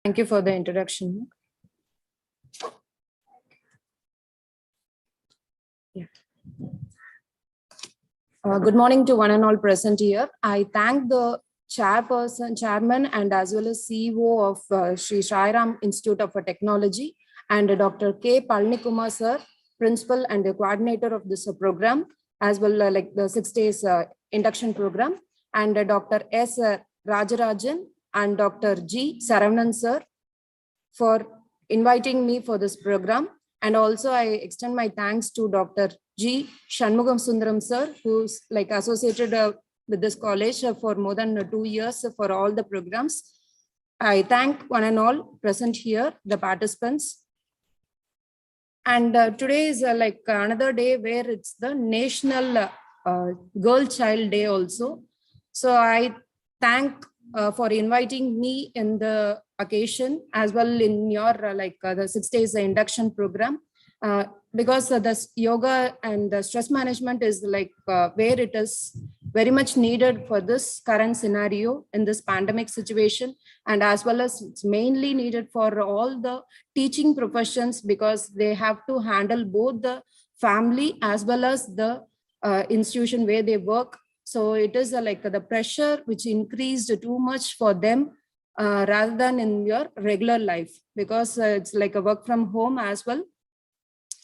Thank you for the introduction. Yeah. Good morning to one and all present here. I thank the chairman, and as well as CEO of Sri Sai Ram Institute of Technology, and Dr. K. Palnikumar sir, principal and the coordinator of this program, as well like the 6 days induction program, and Dr. S. Rajarajan and Dr. G. Saravanan sir for inviting me for this program. And also I extend my thanks to Dr. G. Shanmugam Sundaram sir, who's like associated with this college for more than 2 years for all the programs. I thank one and all present here, the participants. And today is like another day where it's the National Girl Child Day also. So I thank for inviting me in the occasion, as well in your the 6 days induction program, because the yoga and the stress management is like where it is very much needed for this current scenario in this pandemic situation, and as well as it's mainly needed for all the teaching professions, because they have to handle both the family as well as the institution where they work. So it is like the pressure which increased too much for them rather than in your regular life, because it's like a work from home as well,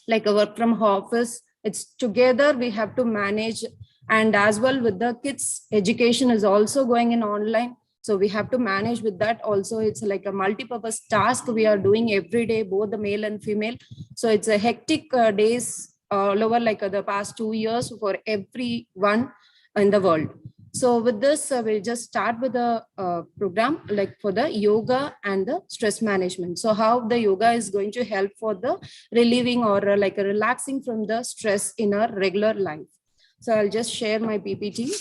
like a work from office. It's together we have to manage, and as well with the kids education is also going in online, so we have to manage with that also. It's like a multi-purpose task we are doing every day, both the male and female. So it's a hectic days all over like the past 2 years for everyone in the world. So with this, we'll just start with the program like for the yoga and the stress management. So how the yoga is going to help for the relieving or like relaxing from the stress in our regular life. So I'll just share my PPT.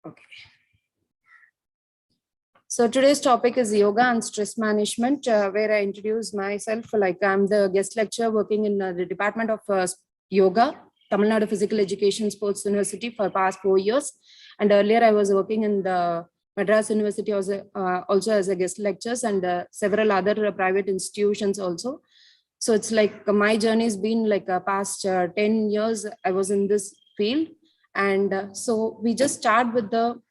Okay. So today's topic is yoga and stress management, where I introduce myself. Like I'm the guest lecturer working in the Department of Yoga, Tamil Nadu Physical Education Sports University for past 4 years. And earlier I was working in the Madras University also as a guest lectures, and several other private institutions also. So it's like my journey has been like past 10 years I was in this field. And so we just start with the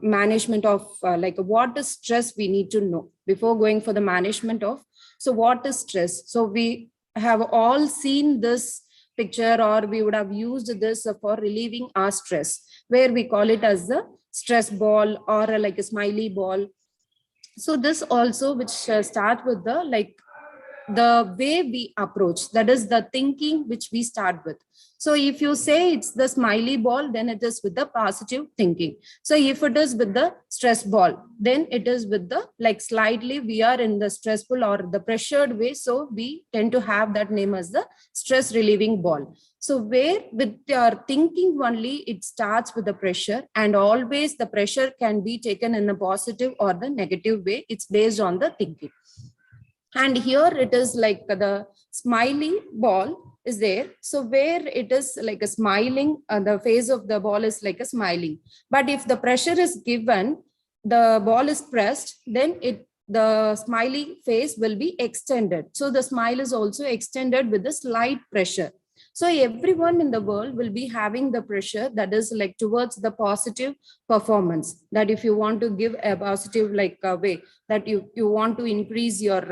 management of like what is stress we need to know before going for the management of. So what is stress? So we have all seen this picture, or we would have used this for relieving our stress, where we call it as the stress ball or like a smiley ball. So this also which start with the like the way we approach, that is the thinking which we start with. So if you say it's the smiley ball, then it is with the positive thinking. So if it is with the stress ball, then it is with the like slightly we are in the stressful or the pressured way. So we tend to have that name as the stress relieving ball. So where with your thinking only, it starts with the pressure, and always the pressure can be taken in a positive or the negative way. It's based on the thinking. And here it is like the smiley ball is there. So where it is like a smiling, the face of the ball is like a smiling. But if the pressure is given, the ball is pressed, then the smiley face will be extended. So the smile is also extended with the slight pressure. So everyone in the world will be having the pressure that is like towards the positive performance, that if you want to give a positive like way, that you want to increase your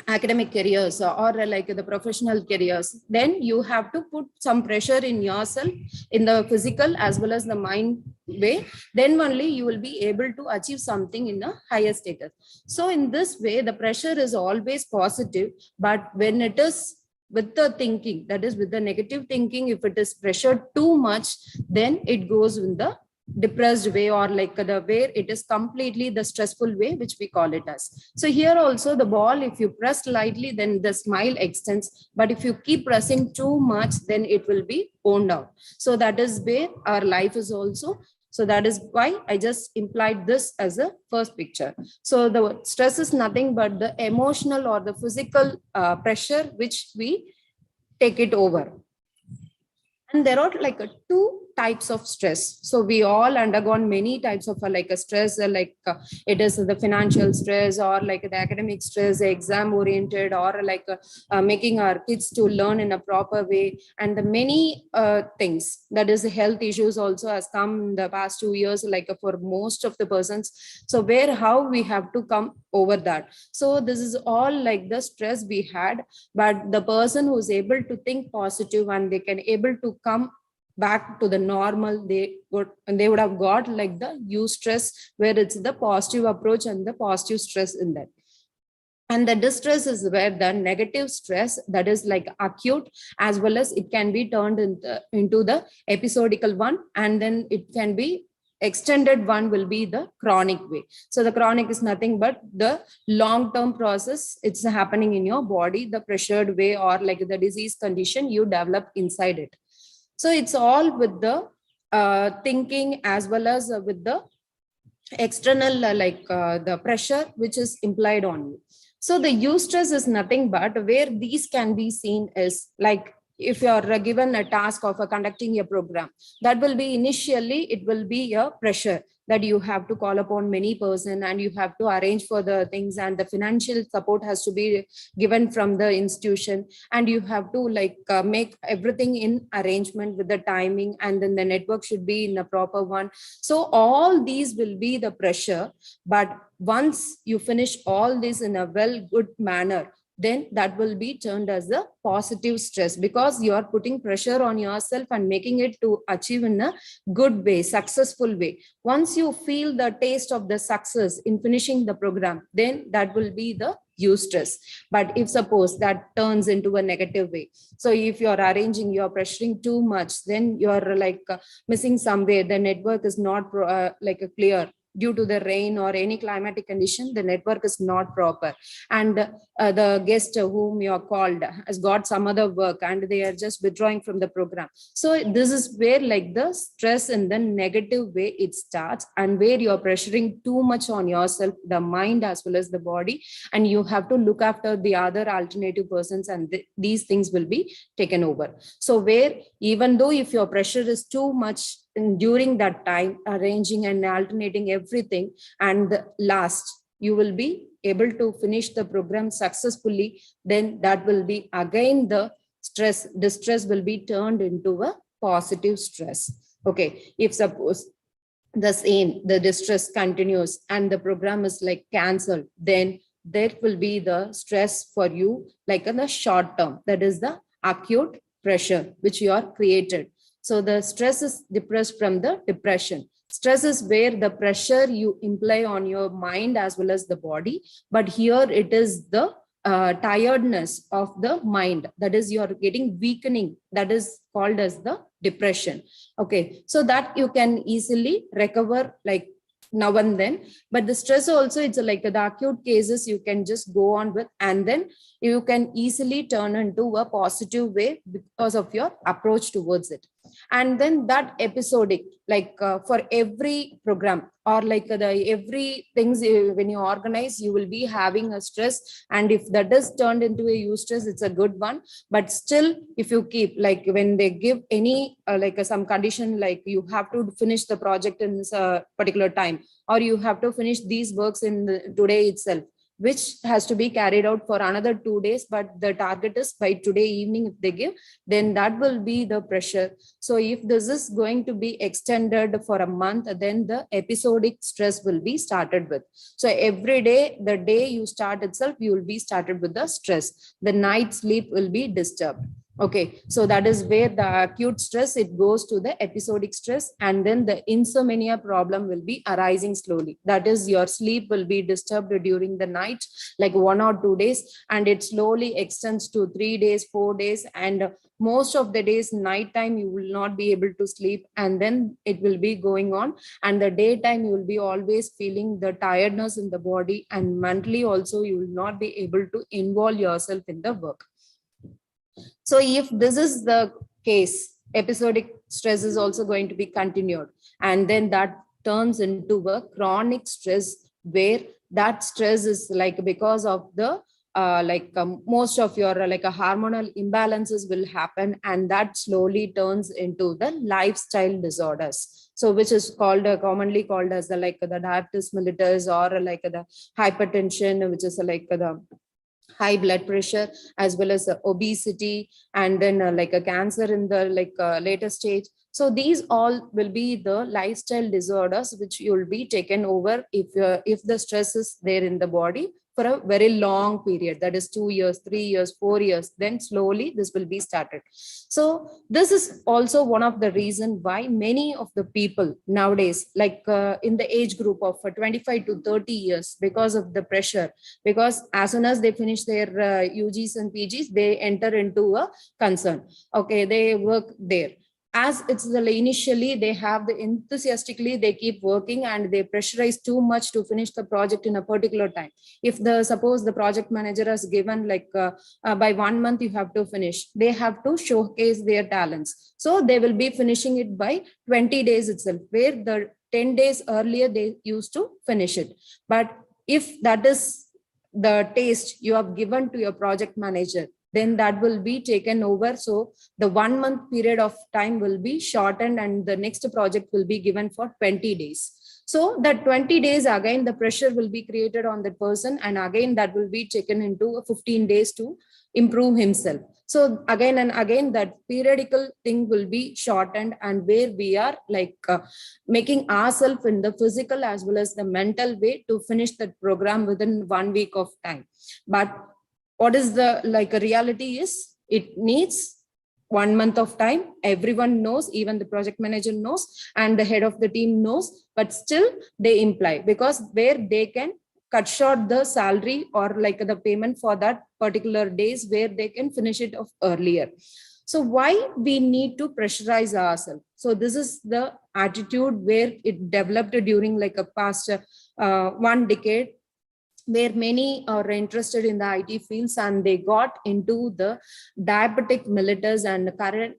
academic careers or like the professional careers, then you have to put some pressure in yourself in the physical as well as the mind way. Then only you will be able to achieve something in a higher status. So in this way, the pressure is always positive, but when it is with the thinking, that is with the negative thinking, if it is pressured too much, then it goes in the depressed way, or like the way it is completely the stressful way, which we call it as. So here also the ball, if you press lightly, then the smile extends, but if you keep pressing too much, then it will be owned out. So that is where our life is also. So that is why I just implied this as a first picture. So the stress is nothing but the emotional or the physical pressure which we take it over. And there are like two types of stress. So we all undergone many types of like a stress, it is the financial stress or like the academic stress, exam oriented, or like making our kids to learn in a proper way, and the many things, that is the health issues also has come in the past 2 years, like for most of the persons. So where how we have to come over that. So this is all like the stress we had, but the person who's able to think positive and they can able to come back to the normal, they would have got like the eustress, where it's the positive approach and the positive stress in that. And the distress is where the negative stress, that is like acute, as well as it can be turned into the episodical one, and then it can be extended one will be the chronic way. So the chronic is nothing but the long term process, it's happening in your body, the pressured way, or like the disease condition you develop inside it. So it's all with the thinking, as well as with the external the pressure which is implied on you. So the eustress is nothing but where these can be seen is like, if you are given a task of conducting a program, that will be initially, it will be a pressure that you have to call upon many person, and you have to arrange for the things, and the financial support has to be given from the institution, and you have to make everything in arrangement with the timing, and then the network should be in a proper one. So all these will be the pressure, but once you finish all this in a good manner, then that will be turned as a positive stress, because you are putting pressure on yourself and making it to achieve in a good way, successful way. Once you feel the taste of the success in finishing the program, then that will be the eustress. But if suppose that turns into a negative way, so if you're arranging, you're pressuring too much, then you're missing some way, the network is not clear, due to the rain or any climatic condition, the network is not proper, and the guest whom you are called has got some other work, and they are just withdrawing from the program. So this is where like the stress in the negative way it starts, and where you are pressuring too much on yourself, the mind as well as the body, and you have to look after the other alternative persons, and these things will be taken over. So where, even though if your pressure is too much during that time, arranging and alternating everything, and last you will be able to finish the program successfully, then that will be again the distress will be turned into a positive stress. Okay, if suppose the distress continues and the program is like cancelled, then there will be the stress for you like in the short term, that is the acute pressure which you are created. So the stress is depressed from the depression. Stress is where the pressure you imply on your mind as well as the body, but here it is the tiredness of the mind, that is you're getting weakening, that is called as the depression. Okay, so that you can easily recover like now and then, but the stress also, it's like the acute cases you can just go on with, and then you can easily turn into a positive way because of your approach towards it. And then that episodic, for every program or every things when you organize, you will be having a stress, and if that is turned into a eustress, it's a good one. But still, if you keep when they give any some condition, like you have to finish the project in this particular time, or you have to finish these works in today itself, which has to be carried out for another 2 days, but the target is by today evening if they give, then that will be the pressure. So if this is going to be extended for a month, then the episodic stress will be started with. So every day, the day you start itself, you will be started with the stress. The night sleep will be disturbed. Okay, so that is where the acute stress, it goes to the episodic stress, and then the insomnia problem will be arising slowly. That is, your sleep will be disturbed during the night, like 1 or 2 days, and it slowly extends to 3 days, 4 days, and most of the days, nighttime, you will not be able to sleep, and then it will be going on. And the daytime, you will be always feeling the tiredness in the body, and mentally also, you will not be able to involve yourself in the work. So if this is the case, episodic stress is also going to be continued, and then that turns into a chronic stress, where that stress is like because of the most of your hormonal imbalances will happen, and that slowly turns into the lifestyle disorders, so which is called commonly called as the diabetes mellitus, or the hypertension, which is the high blood pressure, as well as obesity, and then a cancer in the later stage. So these all will be the lifestyle disorders which you will be taken over if the stress is there in the body for a very long period, that is 2 years, 3 years, 4 years, then slowly this will be started. So this is also one of the reason why many of the people nowadays, in the age group of 25 to 30 years, because of the pressure, because as soon as they finish their UGs and PGs, they enter into a concern. Okay, they work there. As it's the initially they have the enthusiastically they keep working, and they pressurize too much to finish the project in a particular time. If the suppose the project manager has given by 1 month you have to finish, they have to showcase their talents, so they will be finishing it by 20 days itself, where the 10 days earlier they used to finish it. But if that is the taste you have given to your project manager, then that will be taken over. So the 1 month period of time will be shortened, and the next project will be given for 20 days. So that 20 days, again, the pressure will be created on the person, and again, that will be taken into 15 days to improve himself. So again and again, that periodical thing will be shortened, and where we are making ourselves in the physical as well as the mental way to finish that program within 1 week of time. But what is the reality is, it needs 1 month of time. Everyone knows, even the project manager knows, and the head of the team knows, but still they imply, because where they can cut short the salary or the payment for that particular days, where they can finish it off earlier. So why we need to pressurize ourselves? So this is the attitude where it developed during a past 1 decade, where many are interested in the IT fields, and they got into the diabetic mellitus and current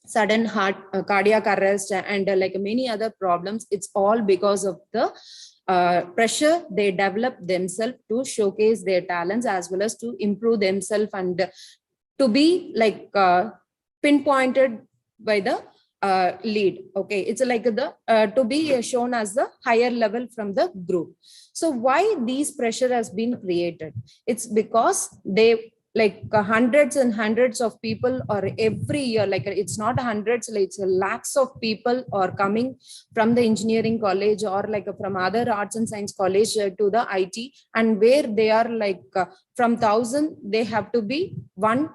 sudden heart cardiac arrest, and many other problems. It's all because of the pressure they develop themselves to showcase their talents, as well as to improve themselves, and to be pinpointed by the lead. Okay, it's the to be shown as the higher level from the group. So why these pressure has been created? It's because they hundreds and hundreds of people, or every year, it's not hundreds, it's lakhs of people are coming from the engineering college, or from other arts and science college to the IT, and where they are from 1,000 they have to be one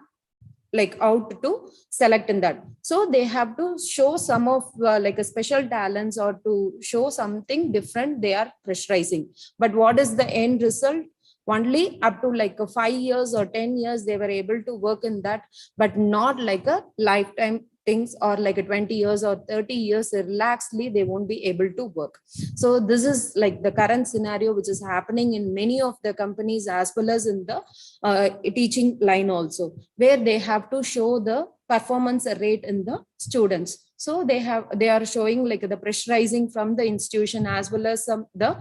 out to select in that. So they have to show some of a special talents, or to show something different, they are pressurizing. But what is the end result? Only up to 5 years or 10 years they were able to work in that, but not a lifetime things, or a 20 years or 30 years relaxedly they won't be able to work. So this is the current scenario which is happening in many of the companies, as well as in the teaching line also, where they have to show the performance rate in the students. So they are showing the pressurizing from the institution, as well as the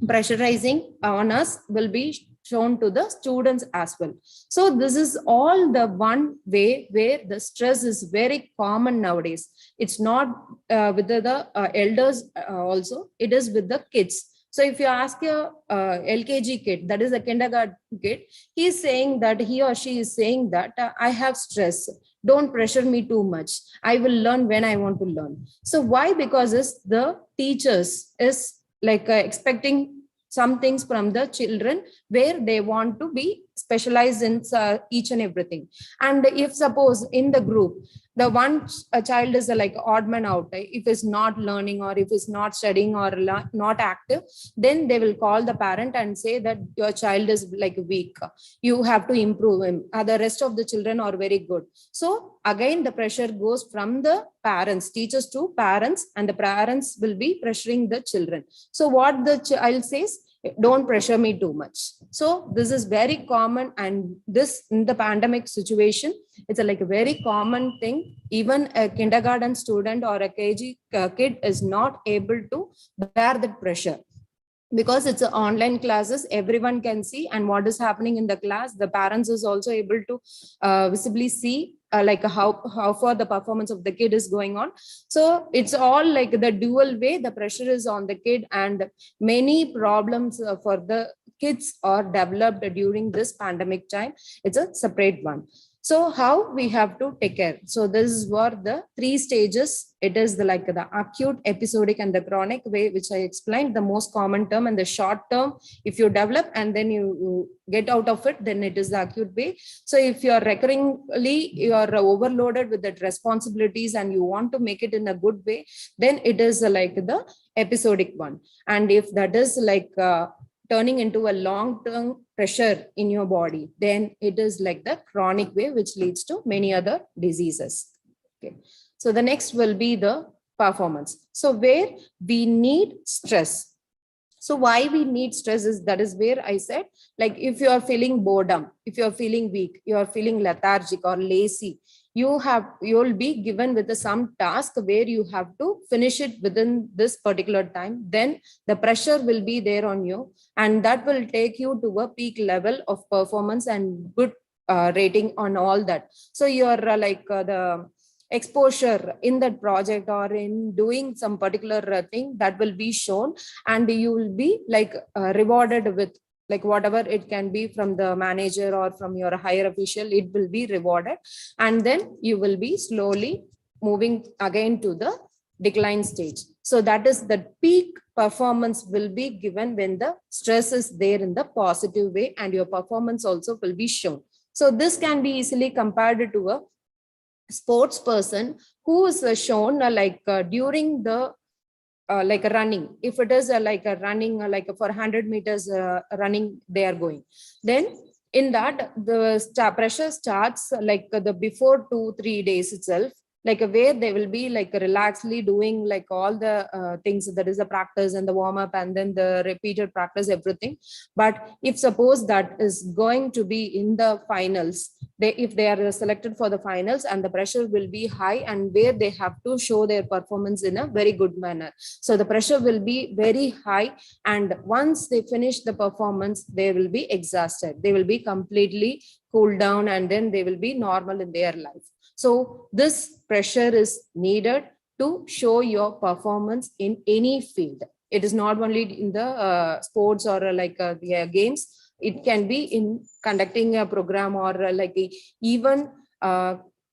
pressurizing on us will be shown to the students as well. So this is all the one way where the stress is very common nowadays. It's not with the elders also, it is with the kids. So if you ask a LKG kid, that is a kindergarten kid, he is saying that, he or she is saying that I have stress, don't pressure me too much, I will learn when I want to learn. So why? Because the teachers is expecting some things from the children, where they want to be specialized in each and everything. And if suppose in the group, the one a child is odd man out, if is not learning, or if is not studying, or not active, then they will call the parent and say that your child is weak, you have to improve him, the rest of the children are very good. So again the pressure goes from the parents, teachers to parents, and the parents will be pressuring the children. So what the child says, don't pressure me too much. So this is very common, and this in the pandemic situation, it's like a very common thing. Even a kindergarten student or a KG kid is not able to bear that pressure, because it's online classes, everyone can see, and what is happening in the class, the parents is also able to visibly see like how far the performance of the kid is going on. So it's all like the dual way, the pressure is on the kid, and many problems for the kids are developed during this pandemic time. It's a separate one. So how we have to take care? So this were the three stages. It is like the acute, episodic, and the chronic way, which I explained. The most common term and the short term, if you develop and then you get out of it, then it is the acute way. So if you are recurringly, you are overloaded with the responsibilities and you want to make it in a good way, then it is like the episodic one. And if that is like turning into a long-term pressure in your body, then it is like the chronic way, which leads to many other diseases. Okay. So the next will be the performance. So where we need stress. So why we need stress is, that is where I said, like if you are feeling boredom, if you are feeling weak, you are feeling lethargic or lazy, you'll be given with some task where you have to finish it within this particular time. Then the pressure will be there on you, and that will take you to a peak level of performance and good rating on all that. So you're the exposure in that project or in doing some particular thing, that will be shown, and you will be like rewarded with like whatever it can be from the manager or from your higher official, it will be rewarded. And then you will be slowly moving again to the decline stage. So that is the peak performance will be given when the stress is there in the positive way, and your performance also will be shown. So this can be easily compared to a sports person who is shown during the like a running. If it is like a running for 100 meters running they are going, then in that the pressure starts like the before 2-3 days itself, like where they will be like relaxedly doing like all the things, that is the practice and the warm up and then the repeated practice, everything. But if suppose that is going to be in the finals, if they are selected for the finals, and the pressure will be high, and where they have to show their performance in a very good manner, so the pressure will be very high, and once they finish the performance they will be exhausted, they will be completely cooled down, and then they will be normal in their life. So this pressure is needed to show your performance in any field. It is not only in the sports or the games. It can be in conducting a program or even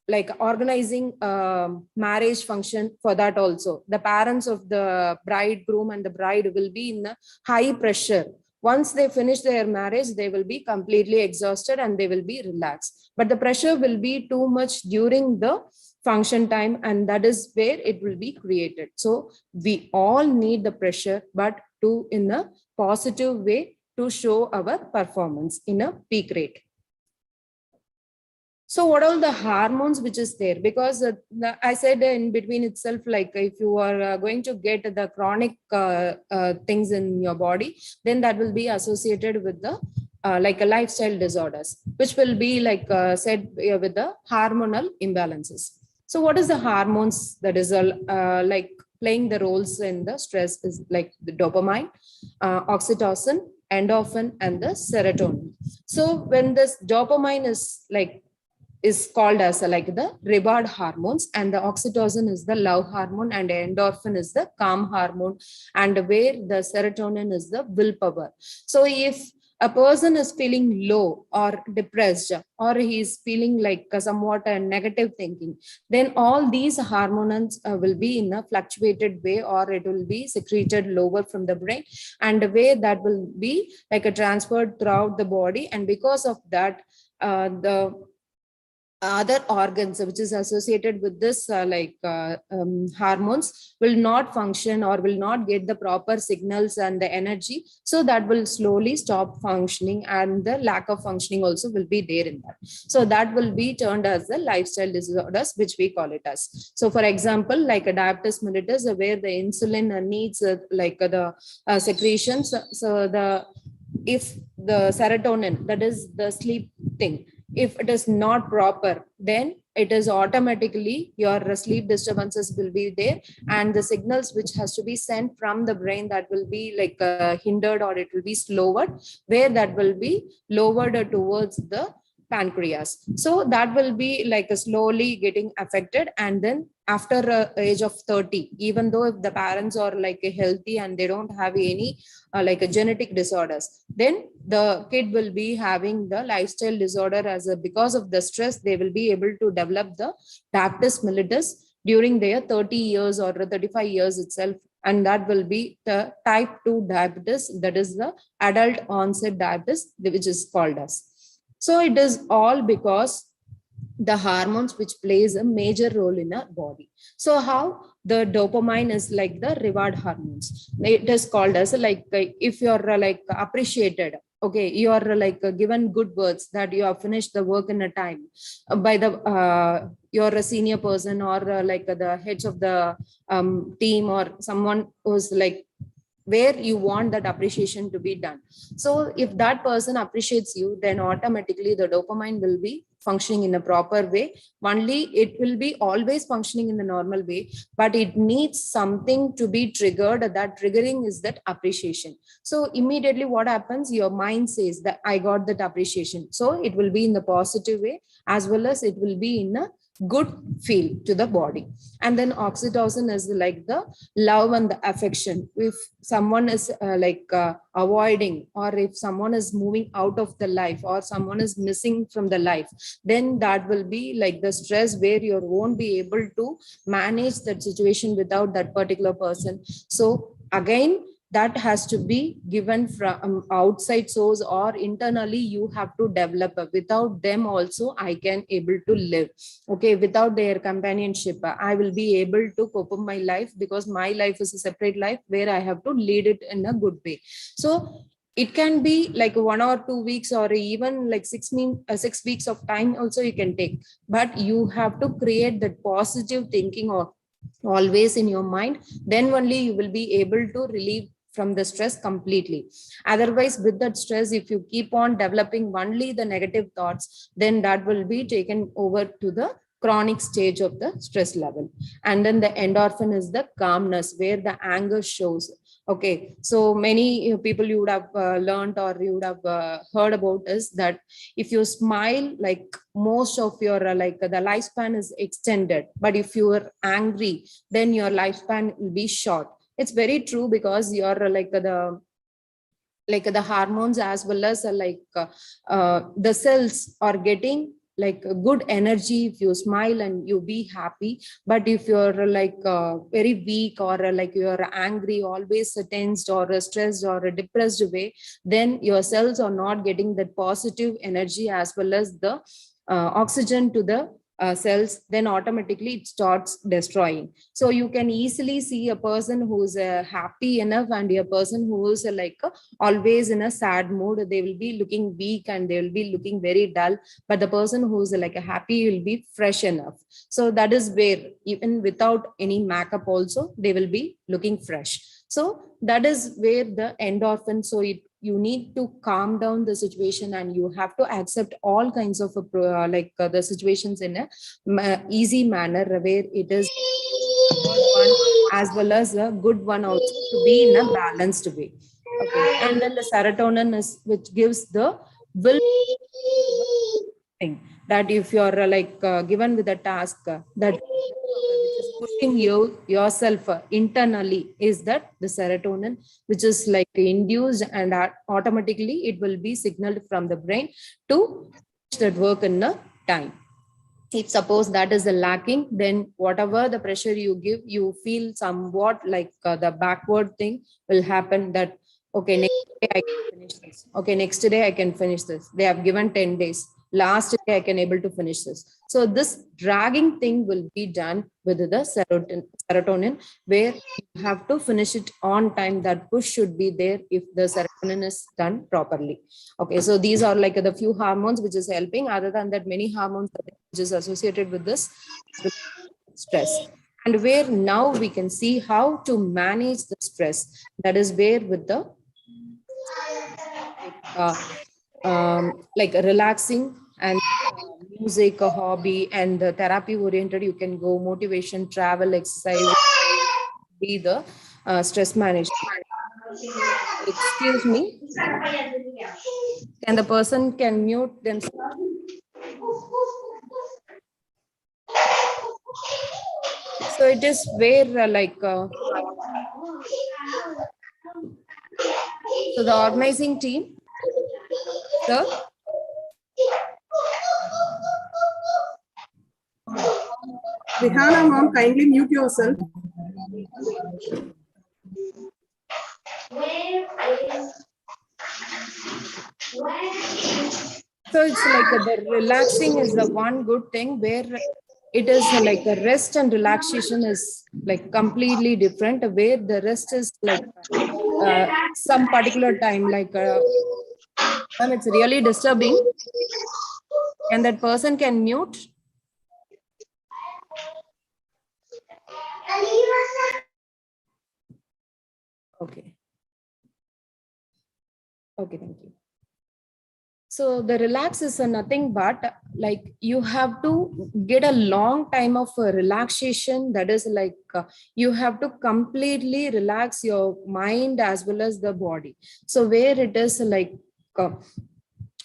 like organizing a marriage function. For that also, the parents of the bridegroom and the bride will be in a high pressure. Once they finish their marriage, they will be completely exhausted and they will be relaxed. But the pressure will be too much during the function time, and that is where it will be created. So we all need the pressure, but to in a positive way, to show our performance in a peak rate. So what are the hormones which is there? Because I said in between itself, like if you are going to get the chronic things in your body, then that will be associated with the like a lifestyle disorders, which will be like said with the hormonal imbalances. So what is the hormones that is like playing the roles in the stress is like the dopamine, oxytocin, endorphin, and the serotonin. So when this dopamine is called as like the reward hormones, and the oxytocin is the love hormone, and endorphin is the calm hormone, and where the serotonin is the willpower. So if a person is feeling low or depressed, or he is feeling like somewhat a negative thinking, then all these hormones will be in a fluctuated way, or it will be secreted lower from the brain, and the way that will be like a transferred throughout the body. And because of that, the other organs which is associated with this hormones will not function or will not get the proper signals and the energy, so that will slowly stop functioning, and the lack of functioning also will be there in that. So that will be turned as the lifestyle disorders, which we call it as. So for example, like a diabetes mellitus, where the insulin needs the secretions. So the if the serotonin, that is the sleep thing, if it is not proper, then it is automatically your sleep disturbances will be there, and the signals which has to be sent from the brain, that will be hindered, or it will be slower, where that will be lowered towards the pancreas. So that will be slowly getting affected, and then after age of 30, even though if the parents are healthy and they don't have any a genetic disorders, then the kid will be having the lifestyle disorder as a, because of the stress, they will be able to develop the diabetes mellitus during their 30 years or 35 years itself. And that will be the type 2 diabetes, that is the adult onset diabetes, which is called as. So it is all because the hormones which plays a major role in our body. So how the dopamine is like the reward hormones. It is called as if you're appreciated, okay, you are given good words that you have finished the work in a time by the you're a senior person, or the heads of the team, or someone who's where you want that appreciation to be done. So if that person appreciates you, then automatically the dopamine will be functioning in a proper way. Only it will be always functioning in the normal way, but it needs something to be triggered. That triggering is that appreciation. So immediately what happens, your mind says that I got that appreciation. So it will be in the positive way, as well as it will be in a good feel to the body. And then oxytocin is like the love and the affection. If someone is avoiding, or if someone is moving out of the life, or someone is missing from the life, then that will be like the stress, where you won't be able to manage that situation without that particular person. So again, that has to be given from outside source, or internally you have to develop. Without them also I can able to live, okay, without their companionship I will be able to cope up my life, because my life is a separate life where I have to lead it in a good way. So it can be like 1 or 2 weeks, or even like 6 weeks of time also you can take, but you have to create that positive thinking or always in your mind. Then only you will be able to relieve from the stress completely. Otherwise, with that stress, if you keep on developing only the negative thoughts, then that will be taken over to the chronic stage of the stress level. And then the endorphin is the calmness, where the anger shows. Okay, so many people you would have learned, or you would have heard about is that if you smile, like most of your the lifespan is extended, but if you are angry, then your lifespan will be short. It's very true, because you're the hormones, as well as the cells are getting like a good energy if you smile and you be happy. But if you're very weak, or you're angry, always tensed, or stressed, or a depressed way, then your cells are not getting that positive energy, as well as the oxygen to the cells, then automatically it starts destroying. So you can easily see a person who's happy enough, and a person who is always in a sad mood, they will be looking weak, and they will be looking very dull. But the person who's a happy will be fresh enough. So that is where, even without any makeup also, they will be looking fresh. So that is where the endorphin, so you need to calm down the situation, and you have to accept all kinds of the situations in a easy manner, where it is one as well as a good one also, to be in a balanced way. Okay, and then the serotonin is which gives the will thing, that if you're given with a task that which is pushing you yourself internally, is that the serotonin, which is induced, and automatically it will be signaled from the brain to finish that work in a time. If suppose that is the lacking, then whatever the pressure you give, you feel somewhat the backward thing will happen, that okay, next day I can finish this, okay, next day I can finish this, they have given 10 days, last day I can able to finish this. So this dragging thing will be done with the serotonin, where you have to finish it on time. That push should be there if the serotonin is done properly. Okay, so these are like the few hormones which is helping. Other than that, many hormones which is associated with this stress. And where now we can see how to manage the stress. That is where with the like relaxing and music, a hobby, and the therapy oriented, you can go motivation, travel, exercise, be the stress management. Excuse me, can the person can mute themselves? So it is where so the organizing team, sir. Rihana mom, kindly mute yourself. So it's like the relaxing is the one good thing, where it is like a rest and relaxation is like completely different, where the rest is like some particular time, like it's really disturbing. And that person can mute. Okay. Okay, thank you. So the relax is nothing but like you have to get a long time of relaxation. That is like you have to completely relax your mind as well as the body. So where it is like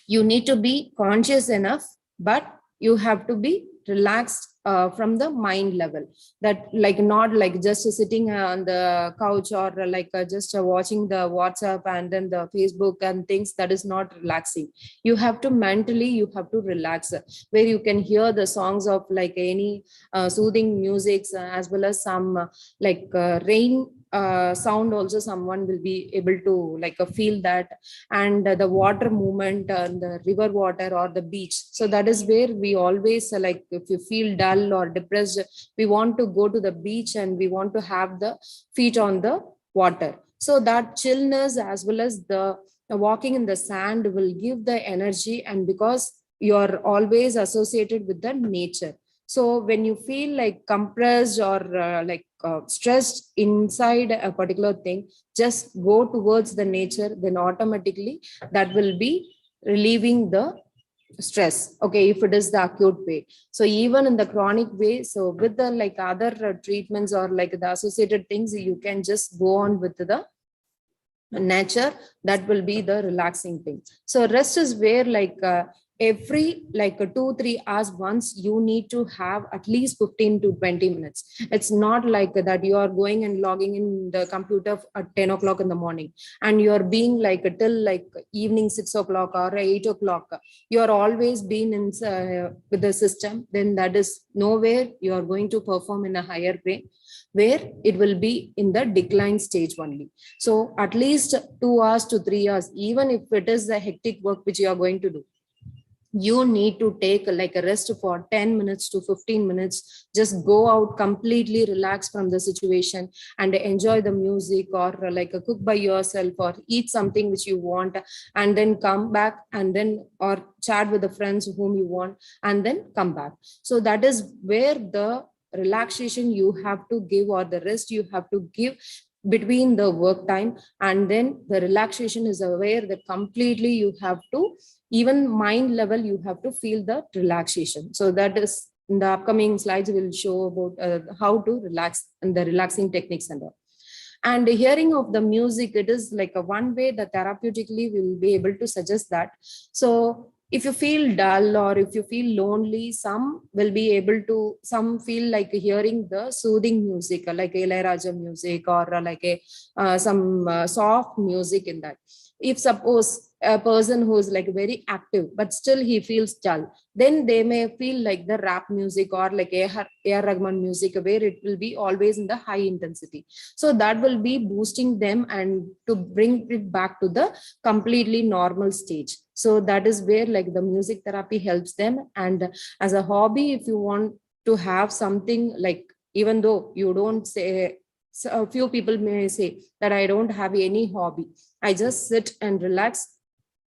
you need to be conscious enough, but you have to be relaxed from the mind level. That like not like just sitting on the couch or like just watching the WhatsApp and then the Facebook and things. That is not relaxing. You have to mentally, you have to relax, where you can hear the songs of like any soothing music, as well as some rain sound also someone will be able to like feel that, and the water movement, the river water or the beach. So that is where we always like if you feel dull or depressed, we want to go to the beach and we want to have the feet on the water. So that chillness as well as the walking in the sand will give the energy, and because you're always associated with the nature. So when you feel like compressed or stressed inside a particular thing, just go towards the nature, then automatically that will be relieving the stress. Okay, if it is the acute way. So even in the chronic way, so with the like other treatments or like the associated things, you can just go on with the nature. That will be the relaxing thing. So rest is where like every like 2-3 hours once you need to have at least 15 to 20 minutes. It's not like that you are going and logging in the computer at 10 o'clock in the morning and you are being like till like evening 6 o'clock or 8 o'clock. You are always been in with the system, then that is nowhere you are going to perform in a higher way, where it will be in the decline stage only. So at least 2 hours to 3 hours, even if it is a hectic work which you are going to do, you need to take like a rest for 10 minutes to 15 minutes. Just go out, completely relax from the situation and enjoy the music, or like a cook by yourself or eat something which you want, and then come back and then or chat with the friends whom you want and then come back. So that is where the relaxation you have to give, or the rest you have to give between the work time. And then the relaxation is aware that completely you have to, even mind level, you have to feel the relaxation. So that is in the upcoming slides will show about how to relax and the relaxing techniques and all. And hearing of the music, it is like a one way that therapeutically will be able to suggest that. So if you feel dull or if you feel lonely, some will be able to, some feel like hearing the soothing music like Ilayaraja music or like a some soft music in that. if suppose a person who is like very active but still he feels dull, then they may feel like the rap music or like A.R. Rahman music, where it will be always in the high intensity. So that will be boosting them and to bring it back to the completely normal stage. So that is where like the music therapy helps them. And as a hobby, if you want to have something like, even though you don't say, so a few people may say that I don't have any hobby, I just sit and relax,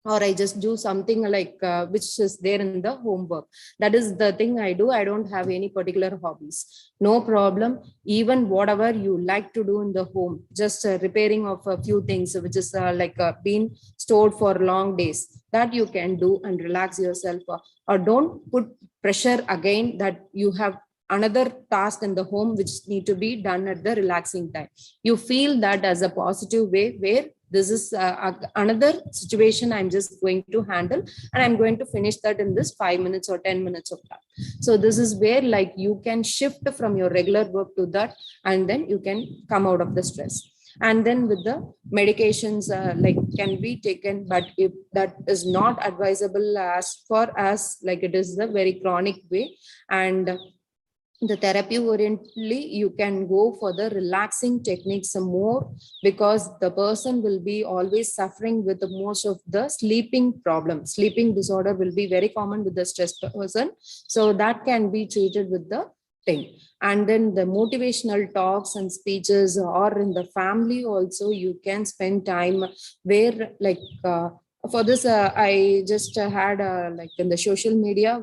or I just do something like which is there in the homework. That is the thing I do. I don't have any particular hobbies. No problem. Even whatever you like to do in the home, just repairing of a few things which is like been stored for long days, that you can do and relax yourself. Or don't put pressure again that you have another task in the home which need to be done at the relaxing time. You feel that as a positive way, where this is another situation I'm just going to handle, and I'm going to finish that in this 5 minutes or 10 minutes of time. So this is where like you can shift from your regular work to that, and then you can come out of the stress. And then with the medications like can be taken, but if that is not advisable as far as like it is the very chronic way, and the therapy orientally you can go for the relaxing techniques more, because the person will be always suffering with the most of the sleeping problem. Sleeping disorder will be very common with the stressed person, so that can be treated with the thing. And then the motivational talks and speeches, or in the family also you can spend time where like for this I just had like in the social media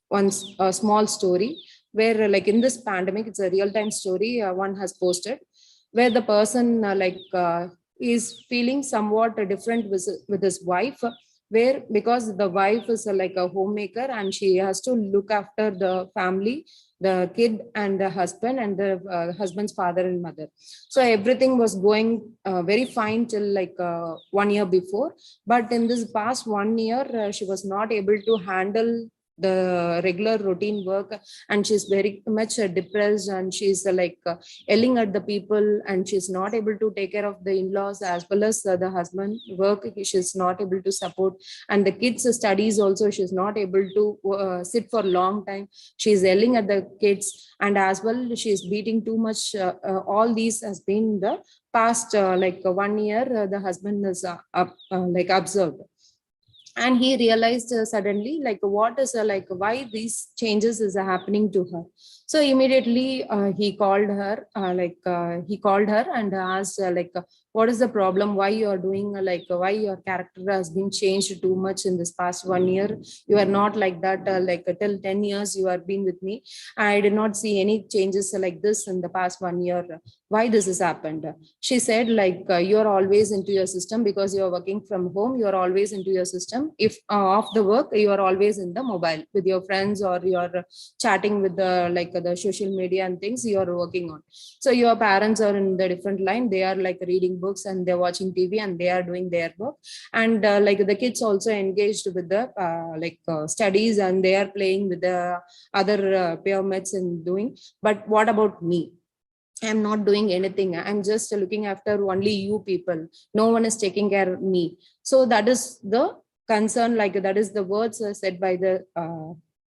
once a small story, where like in this pandemic, it's a real time story one has posted, where the person is feeling somewhat different with his wife, where because the wife is like a homemaker and she has to look after the family, the kid and the husband, and the husband's father and mother. So everything was going very fine till like 1 year before, but in this past 1 year she was not able to handle the regular routine work, and she's very much depressed, and she's like yelling at the people, and she's not able to take care of the in-laws as well as the husband work she's not able to support, and the kids studies also she's not able to sit for a long time. She's yelling at the kids, and as well she's beating too much. All these has been the past like 1 year the husband is like observed. And he realized suddenly like what is like why these changes is happening to her. So immediately he called her and asked what is the problem, why you are doing why your character has been changed too much in this past 1 year. You are not like that till 10 years you have been with me. I did not see any changes like this in the past 1 year. Why this has happened? She said you're always into your system because you're working from home. You're always into your system. If off the work, you are always in the mobile with your friends, or you're chatting with the social media and things you're working on. So your parents are in the different line. They are like reading books and they're watching TV and they are doing their work. And like the kids also engaged with the studies, and they are playing with the other pyramids and doing. But what about me? I'm not doing anything. I'm just looking after only you people. No one is taking care of me. So that is the concern. Like that is the words said by the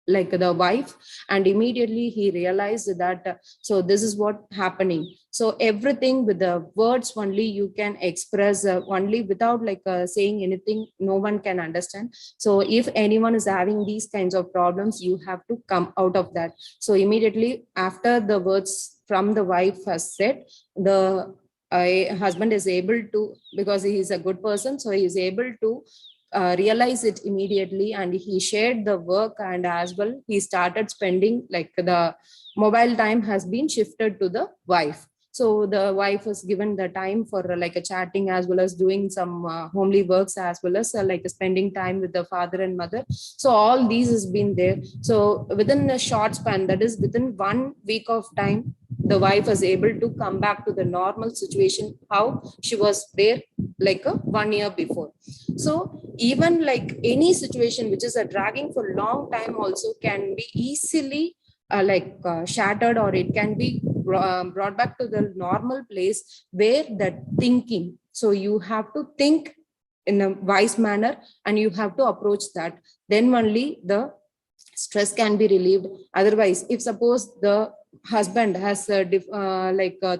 the wife. And immediately he realized that so this is what happening. So everything with the words only you can express only without saying anything. No one can understand. So if anyone is having these kinds of problems, you have to come out of that. So immediately after the words from the wife has said, the husband is able to, because he is a good person, so he is able to realize it immediately, and he shared the work, and as well he started spending the mobile time has been shifted to the wife. So the wife was given the time for a chatting, as well as doing some homely works, as well as spending time with the father and mother. So all these has been there. So within a short span, that is within 1 week of time, the wife was able to come back to the normal situation how she was there 1 year before. So even like any situation which is a dragging for long time also can be easily shattered, or it can be brought back to the normal place where that thinking. So you have to think in a wise manner, and you have to approach that. Then only the stress can be relieved. Otherwise, if suppose the husband has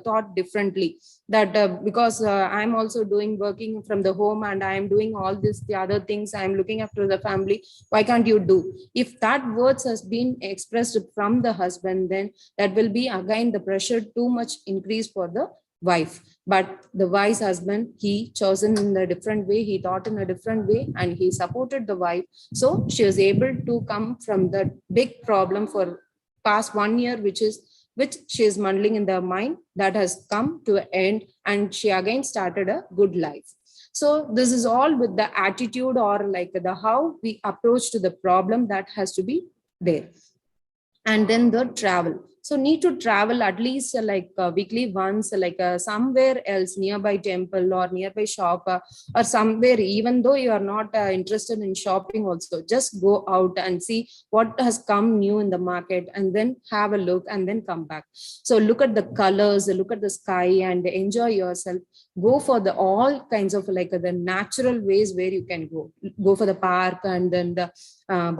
thought differently, that because I'm also doing working from the home and I am doing all this, the other things, I am looking after the family, why can't you do? If that words has been expressed from the husband, then that will be again the pressure too much increase for the wife. But the wise husband, he chosen in a different way, he thought in a different way, and he supported the wife. So she was able to come from the big problem for past 1 year, which she is muddling in the mind, that has come to an end, and she again started a good life. So this is all with the attitude, or like the how we approach to the problem, that has to be there. And then the travel. So need to travel at least weekly once, somewhere else, nearby temple or nearby shop, or somewhere, even though you are not interested in shopping also, just go out and see what has come new in the market, and then have a look and then come back. So look at the colors, look at the sky, and enjoy yourself. Go for the all kinds of the natural ways where you can go for the park, and then the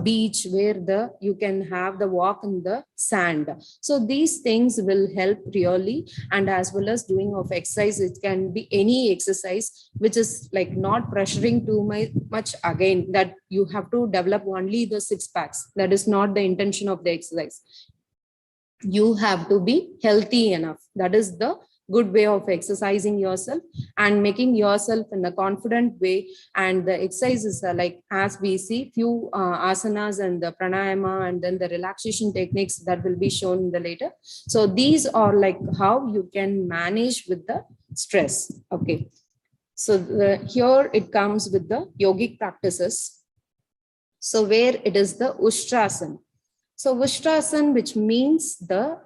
beach where you can have the walk in the sand. So these things will help really. And as well as doing of exercise, it can be any exercise which is like not pressuring too much, again, that you have to develop only the six packs. That is not the intention of the exercise. You have to be healthy enough. That is the good way of exercising yourself and making yourself in a confident way. And the exercises are like, as we see, few asanas and the pranayama, and then the relaxation techniques that will be shown in the later. So these are like how you can manage with the stress. Okay. So here it comes with the yogic practices. So where it is the Ushtrasana. So Ushtrasana, which means the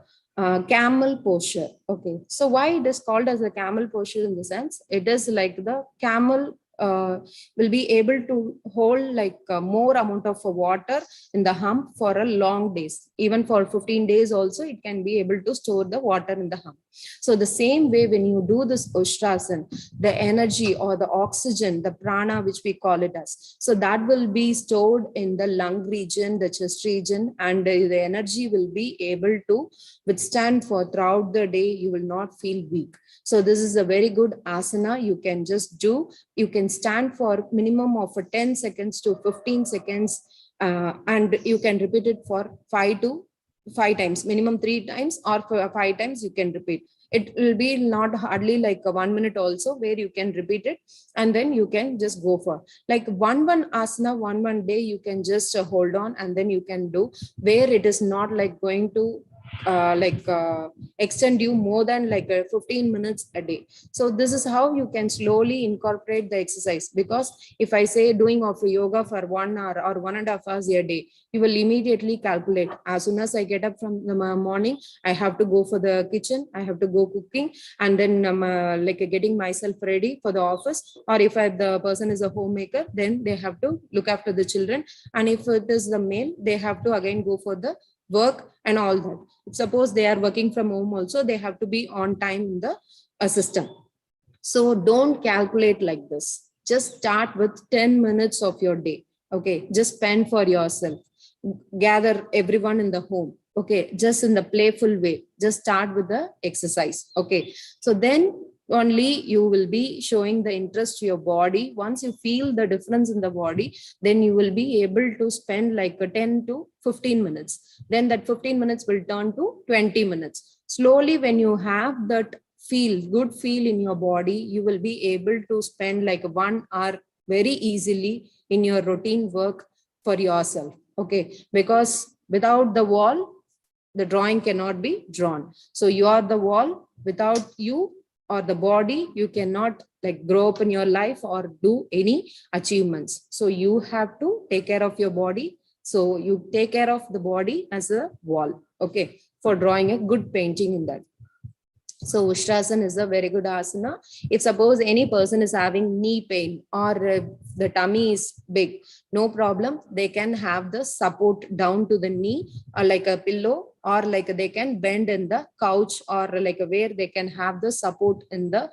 camel posture. Okay, so why it is called as a camel posture? In the sense, it is like the camel will be able to hold like more amount of water in the hump for a long days. Even for 15 days also, it can be able to store the water in the hump. So the same way, when you do this Ushtrasana, the energy or the oxygen, the prana, which we call it as, so that will be stored in the lung region, the chest region, and the energy will be able to withstand for throughout the day. You will not feel weak. So this is a very good asana. You can just do, you can stand for minimum of 10 seconds to 15 seconds, and you can repeat it for 5 times, minimum 3 times, or for 5 times you can repeat. It will be not hardly like 1 minute also, where you can repeat it, and then you can just go for like one asana, one day you can just hold on, and then you can do, where it is not like going to extend you more than 15 minutes a day. So this is how you can slowly incorporate the exercise. Because if I say doing of yoga for 1 hour or 1.5 hours a day, you will immediately calculate, as soon as I get up from the morning, I have to go for the kitchen, I have to go cooking, and then getting myself ready for the office. Or if the person is a homemaker, then they have to look after the children, and if it is the male, they have to again go for the work and all that. Suppose they are working from home also, they have to be on time in the system. So don't calculate like this. Just start with 10 minutes of your day. Okay, just spend for yourself. Gather everyone in the home. Okay, just in the playful way. Just start with the exercise. Okay, so then only you will be showing the interest to your body. Once you feel the difference in the body, then you will be able to spend like 10 to 15 minutes. Then that 15 minutes will turn to 20 minutes. Slowly, when you have that good feel in your body, you will be able to spend like 1 hour very easily in your routine work for yourself. Okay, because without the wall, the drawing cannot be drawn. So you are the wall. Without you or the body, you cannot like grow up in your life or do any achievements. So you have to take care of your body. So you take care of the body as a wall, okay, for drawing a good painting in that. So Ushtrasana is a very good asana. If suppose any person is having knee pain, or the tummy is big, no problem. They can have the support down to the knee or like a pillow, or like they can bend in the couch, or like where they can have the support in the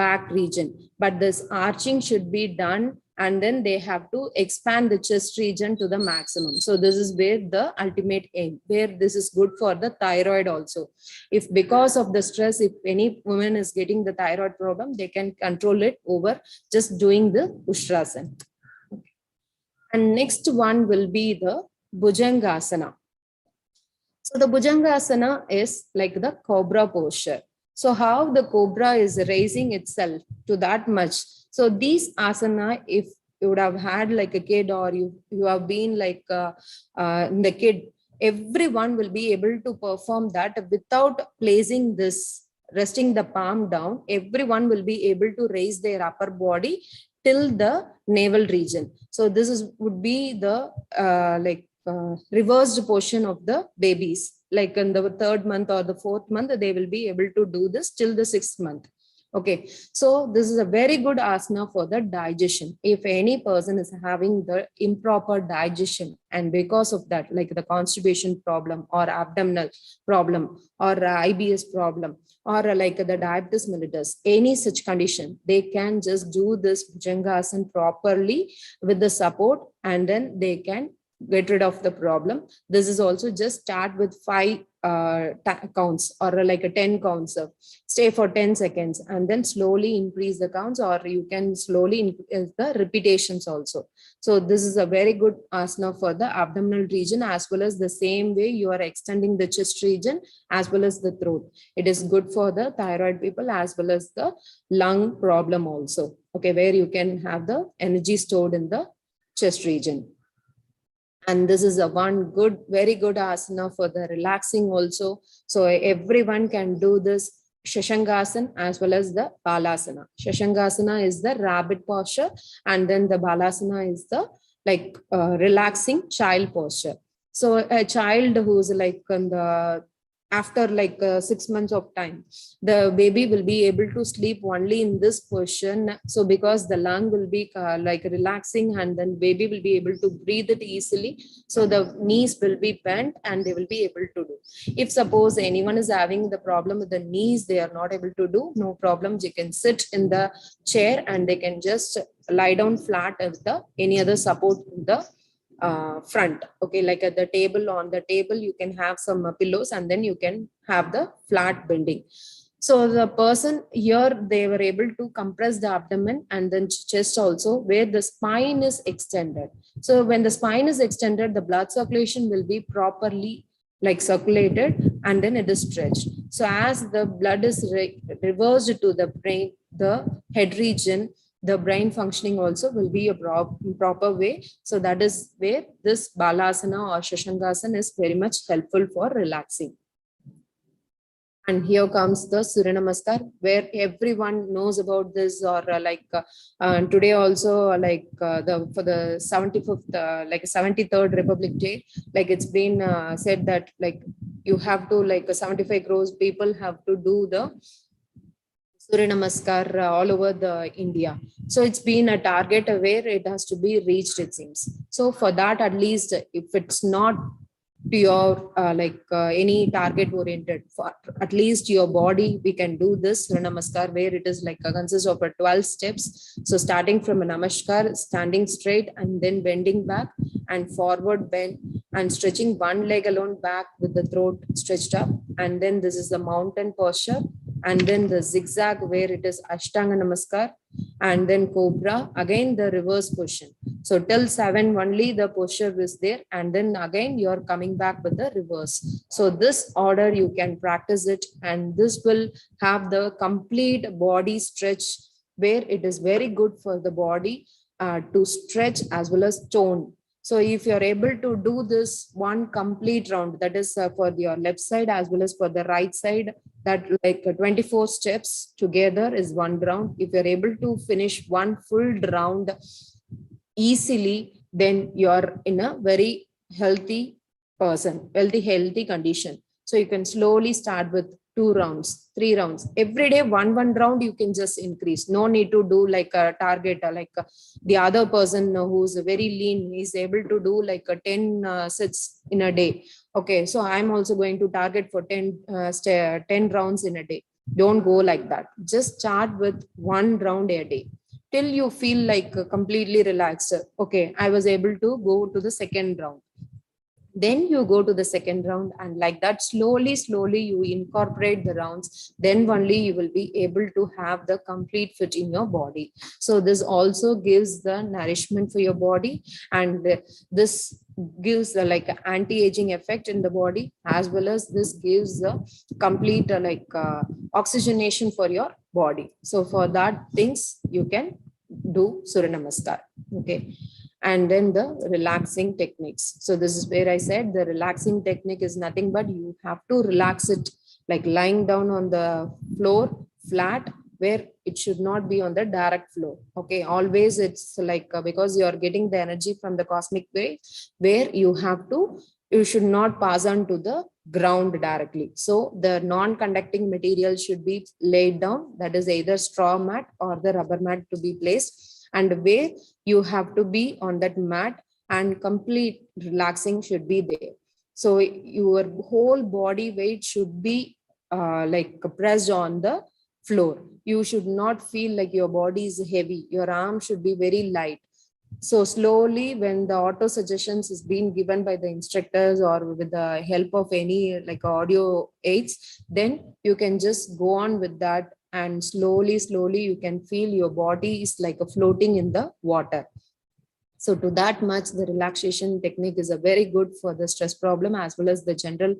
back region. But this arching should be done, and then they have to expand the chest region to the maximum. So this is where the ultimate aim, where this is good for the thyroid also. If because of the stress, if any woman is getting the thyroid problem, they can control it over just doing the Ustrasana. And next one will be the Bhujangasana. So the Bhujangasana is like the cobra posture. So how the cobra is raising itself to that much. So these asana, if you would have had like a kid, or you have been like the kid, everyone will be able to perform that without placing this, resting the palm down. Everyone will be able to raise their upper body till the navel region. So this is would be the reversed portion of the babies. Like in the 3rd month or the 4th month, they will be able to do this till the 6th month. Okay, so this is a very good asana for the digestion. If any person is having the improper digestion, and because of that, like the constipation problem or abdominal problem or IBS problem, or like the diabetes mellitus, any such condition, they can just do this Bhujangasana properly with the support, and then they can get rid of the problem. This is also just start with 5 counts, or like a 10 counts. Stay for 10 seconds and then slowly increase the counts, or you can slowly increase the repetitions also. So this is a very good asana for the abdominal region, as well as the same way you are extending the chest region as well as the throat. It is good for the thyroid people as well as the lung problem also. Okay, where you can have the energy stored in the chest region. And this is a one good, very good asana for the relaxing also. So everyone can do this Shashankasana as well as the Balasana. Shashankasana is the rabbit posture, and then the Balasana is the like relaxing child posture. So a child who's like in the after like 6 months of time, the baby will be able to sleep only in this position. So because the lung will be like relaxing, and then baby will be able to breathe it easily. So the knees will be bent and they will be able to do. If suppose anyone is having the problem with the knees, they are not able to do, no problem. You can sit in the chair and they can just lie down flat with the any other support in the front. Okay, like at the table, on the table you can have some pillows, and then you can have the flat bending. So the person here, they were able to compress the abdomen and then chest also, where the spine is extended. So when the spine is extended, the blood circulation will be properly like circulated, and then it is stretched. So as the blood is reversed to the brain, the head region, the brain functioning also will be a proper way. So that is where this Balasana or Shashankasana is very much helpful for relaxing. And here comes the Surya Namaskar, where everyone knows about this, or today also for the 75th, like 73rd Republic Day, like it's been said that like you have to, like 75 crores people have to do the Surya Namaskar all over the India. So it's been a target where it has to be reached, it seems. So for that, at least if it's not to your any target oriented, for at least your body, we can do this Surya Namaskar, where it is like consists of 12 steps. So starting from a Namaskar, standing straight and then bending back and forward bend and stretching one leg alone back with the throat stretched up. And then this is the mountain posture. And then the zigzag, where it is Ashtanga Namaskar, and then Cobra, again the reverse position. So till 7 only the posture is there, and then again you're coming back with the reverse. So this order you can practice it, and this will have the complete body stretch, where it is very good for the body to stretch as well as tone. So if you're able to do this one complete round, that is for your left side as well as for the right side, that like 24 steps together is one round. If you're able to finish one full round easily, then you're in a very healthy person, healthy condition. So you can slowly start with 2 rounds, 3 rounds. Every day, one round, you can just increase. No need to do like a target, the other person who's very lean is able to do like a 10 sets in a day. Okay, so I'm also going to target for 10 rounds in a day. Don't go like that. Just start with 1 round a day till you feel like completely relaxed. Okay, I was able to go to the second round. Then you go to the second round, and like that, slowly you incorporate the rounds. Then only you will be able to have the complete fit in your body. So this also gives the nourishment for your body, and this gives the like anti-aging effect in the body, as well as this gives the complete oxygenation for your body. So for that things you can do Surya Namaskar. Okay, and then the relaxing techniques. So this is where I said the relaxing technique is nothing but you have to relax it like lying down on the floor flat, where it should not be on the direct floor. Okay, always it's like because you are getting the energy from the cosmic wave, where you should not pass on to the ground directly. So the non-conducting material should be laid down, that is either straw mat or the rubber mat to be placed, and where you have to be on that mat, and complete relaxing should be there. So your whole body weight should be like pressed on the floor. You should not feel like your body is heavy. Your arm should be very light. So slowly, when the auto suggestions is being given by the instructors or with the help of any like audio aids, then you can just go on with that, and slowly you can feel your body is like a floating in the water. So to that much, the relaxation technique is a very good for the stress problem, as well as the general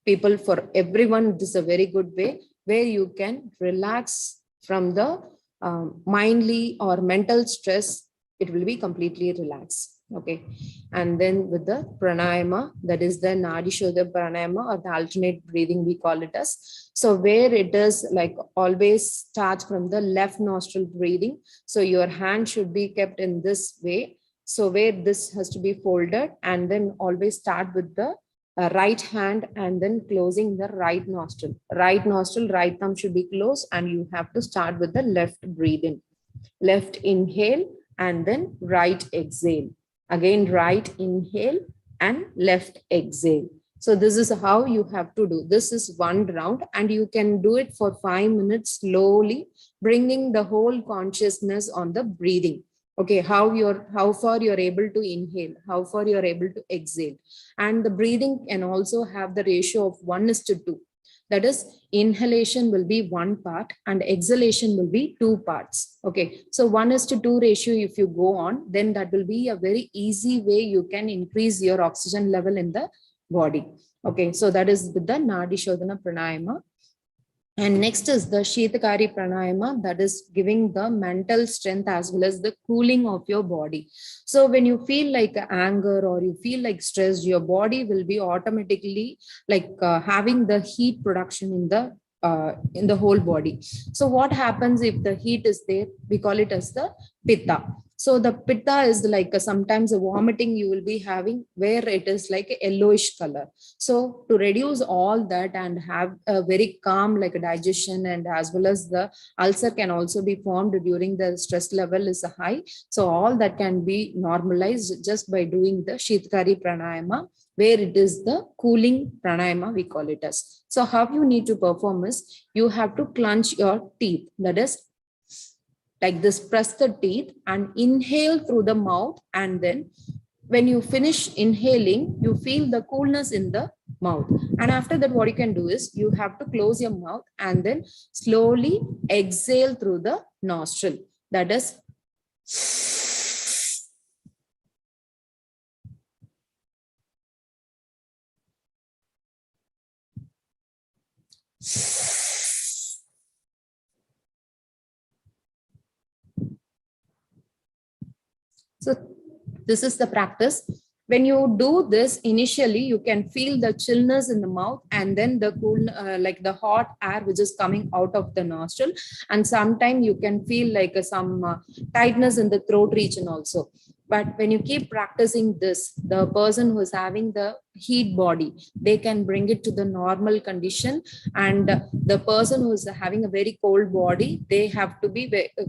people. For everyone, this is a very good way where you can relax from the mindly or mental stress. It will be completely relaxed. Okay, and then with the pranayama, that is the Nadi Pranayama, or the alternate breathing, we call it as. So where it is like always starts from the left nostril breathing. So your hand should be kept in this way. So where this has to be folded, and then always start with the right hand, and then closing the right nostril. Right nostril, right thumb should be closed, and you have to start with the left breathing. Left inhale, and then right exhale. Again, right inhale and left exhale. So this is how you have to do. This is 1 round, and you can do it for 5 minutes slowly, bringing the whole consciousness on the breathing. Okay, how far you're able to inhale, how far you're able to exhale. And the breathing can also have the ratio of 1:2. That is, inhalation will be 1 part and exhalation will be 2 parts. Okay, so 1:2 ratio, if you go on, then that will be a very easy way you can increase your oxygen level in the body. Okay, so that is with the Nadi Shodhana Pranayama. And next is the Shthari Pranayama, that is giving the mental strength as well as the cooling of your body. So when you feel like anger or you feel like stressed, your body will be automatically like having the heat production in the whole body. So what happens if the heat is there? We call it as the pitta. So the pitta is like sometimes a vomiting you will be having, where it is like a yellowish color. So to reduce all that and have a very calm like a digestion, and as well as the ulcer can also be formed during the stress level is high. So all that can be normalized just by doing the Shthari Pranayama, where it is the cooling pranayama, we call it as. So how you need to perform is you have to clench your teeth. That is like this, press the teeth and inhale through the mouth, and then when you finish inhaling, you feel the coolness in the mouth. And after that, what you can do is you have to close your mouth and then slowly exhale through the nostril. That is, so this is the practice. When you do this initially, you can feel the chillness in the mouth, and then the cool, like the hot air which is coming out of the nostril. And sometimes you can feel like some tightness in the throat region also. But when you keep practicing this, the person who is having the heat body, they can bring it to the normal condition. And the person who is having a very cold body, they have to be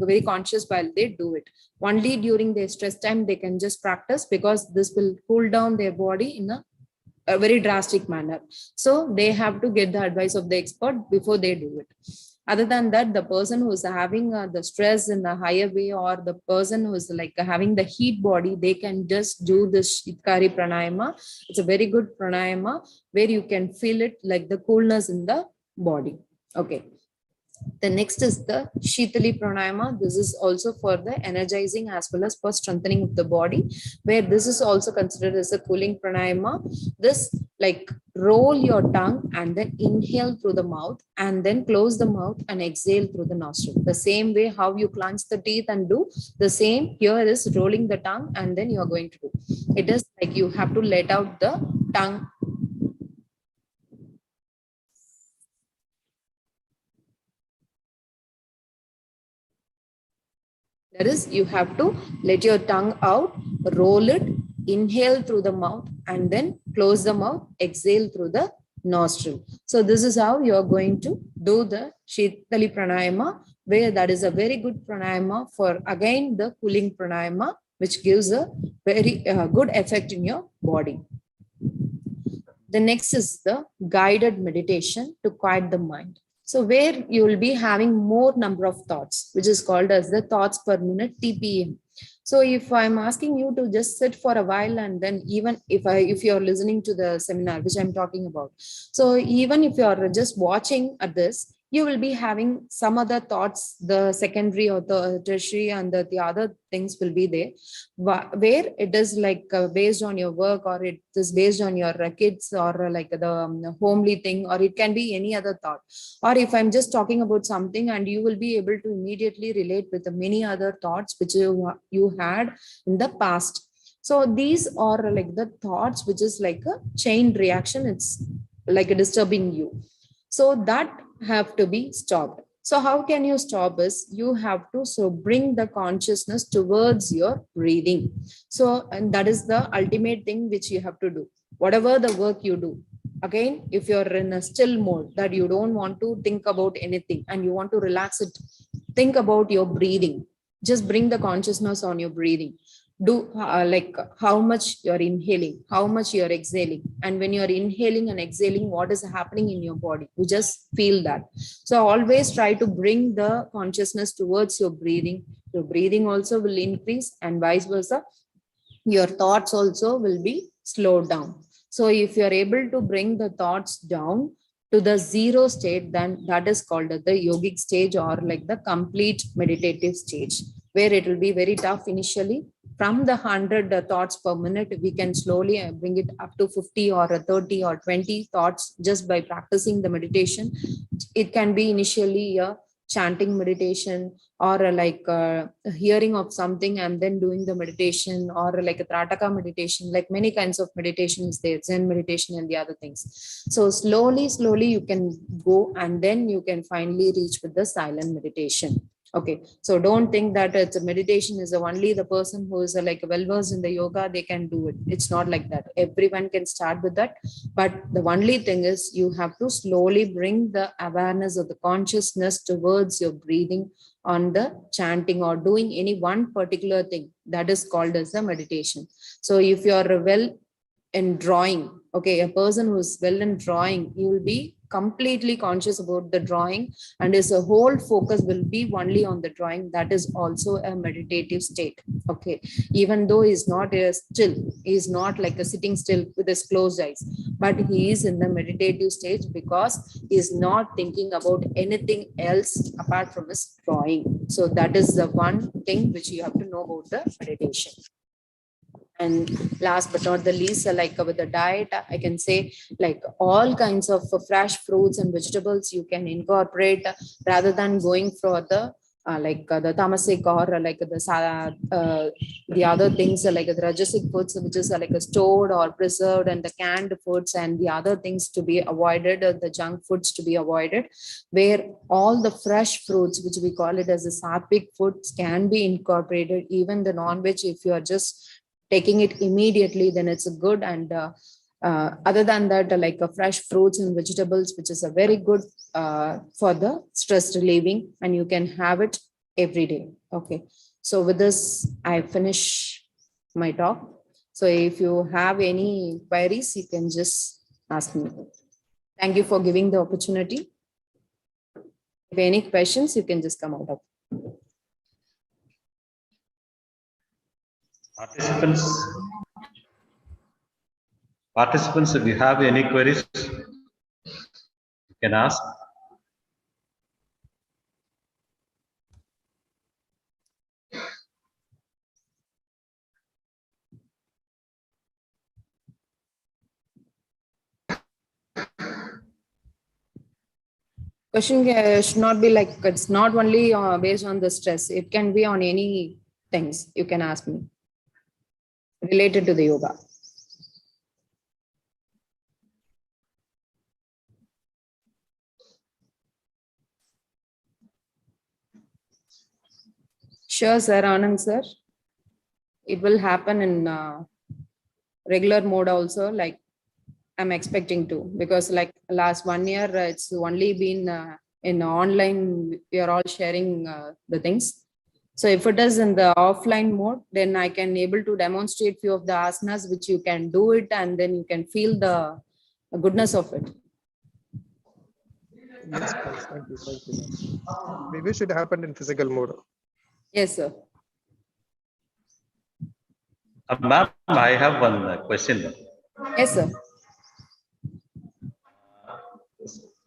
very conscious while they do it. Only during their stress time, they can just practice, because this will cool down their body in a very drastic manner. So they have to get the advice of the expert before they do it. Other than that, the person who is having the stress in a higher way, or the person who is like having the heat body, they can just do this Shthari Pranayama. It's a very good pranayama where you can feel it like the coolness in the body. Okay. The next is the Sheetali Pranayama. This is also for the energizing as well as for strengthening of the body, where this is also considered as a cooling pranayama. This, like, roll your tongue and then inhale through the mouth, and then close the mouth and exhale through the nostril. The same way how you clench the teeth and do the same here is rolling the tongue, and then you are going to do. It is like you have to let out the tongue. That is, you have to let your tongue out, roll it, inhale through the mouth, and then close the mouth, exhale through the nostril. So this is how you are going to do the Sheetali Pranayama, where that is a very good pranayama for, again, the cooling pranayama, which gives a very good effect in your body. The next is the guided meditation to quiet the mind. So where you will be having more number of thoughts, which is called as the thoughts per minute, TPM. So if I'm asking you to just sit for a while, and then even if you're listening to the seminar, which I'm talking about, so even if you're just watching at this, you will be having some other thoughts, the secondary or the tertiary, and the other things will be there, where it is like based on your work, or it is based on your kids, or like the homely thing, or it can be any other thought. Or if I'm just talking about something, and you will be able to immediately relate with the many other thoughts which you had in the past. So these are like the thoughts which is like a chain reaction. It's like disturbing you. So that have to be stopped. So how can you stop is you have to bring the consciousness towards your breathing. So, and that is the ultimate thing which you have to do. Whatever the work you do, again, if you're in a still mode that you don't want to think about anything and you want to relax it, think about your breathing. Just bring the consciousness on your breathing. Do like how much you're inhaling, how much you're exhaling, and when you're inhaling and exhaling, what is happening in your body, you just feel that. So always try to bring the consciousness towards your breathing. Your breathing also will increase, and vice versa, your thoughts also will be slowed down. So if you're able to bring the thoughts down to the zero state, then that is called the yogic stage, or like the complete meditative stage, where it will be very tough initially. From the 100 thoughts per minute, we can slowly bring it up to 50 or 30 or 20 thoughts just by practicing the meditation. It can be initially a chanting meditation, or like hearing of something and then doing the meditation, or like a Trataka meditation, like many kinds of meditation is there, Zen meditation and the other things. So slowly you can go, and then you can finally reach with the silent meditation. Okay, so don't think that it's a meditation is only the person who is like well versed in the yoga, they can do it. It's not like that. Everyone can start with that. But the only thing is you have to slowly bring the awareness of the consciousness towards your breathing on the chanting or doing any one particular thing. That is called as a meditation. So if you are well in drawing, okay, a person who is well in drawing, you will be completely conscious about the drawing, and his whole focus will be only on the drawing. That is also a meditative state. Okay, even though he's not still, he's not like a sitting still with his closed eyes, but he is in the meditative stage because he's not thinking about anything else apart from his drawing. So that is the one thing which you have to know about the meditation. And last but not the least, like with the diet, I can say like all kinds of fresh fruits and vegetables you can incorporate rather than going for the the tamasic or the other things like the rajasic foods, which is like a stored or preserved, and the canned foods and the other things to be avoided, the junk foods to be avoided, where all the fresh fruits, which we call it as the sattvic foods, can be incorporated. Even the non-veg, if you are just taking it immediately, then it's good. And other than that, fresh fruits and vegetables, which is a very good for the stress relieving, and you can have it every day. Okay, so with this I finish my talk. So if you have any queries, you can just ask me. Thank you for giving the opportunity. If any questions, you can just come out of. Participants, if you have any queries, you can ask. Question should not be like, it's not only based on the stress. It can be on any things. You can ask me related to the yoga. Sure, sir. Anand, sir. It will happen in regular mode also, like I'm expecting to, because like last 1 year, it's only been in online, we are all sharing the things. So if it is in the offline mode, then I can able to demonstrate few of the asanas, which you can do it, and then you can feel the goodness of it. Yes, please. Thank you. Thank you. We wish it happened in physical mode. Yes, sir. Ma'am, I have one question. Yes, sir.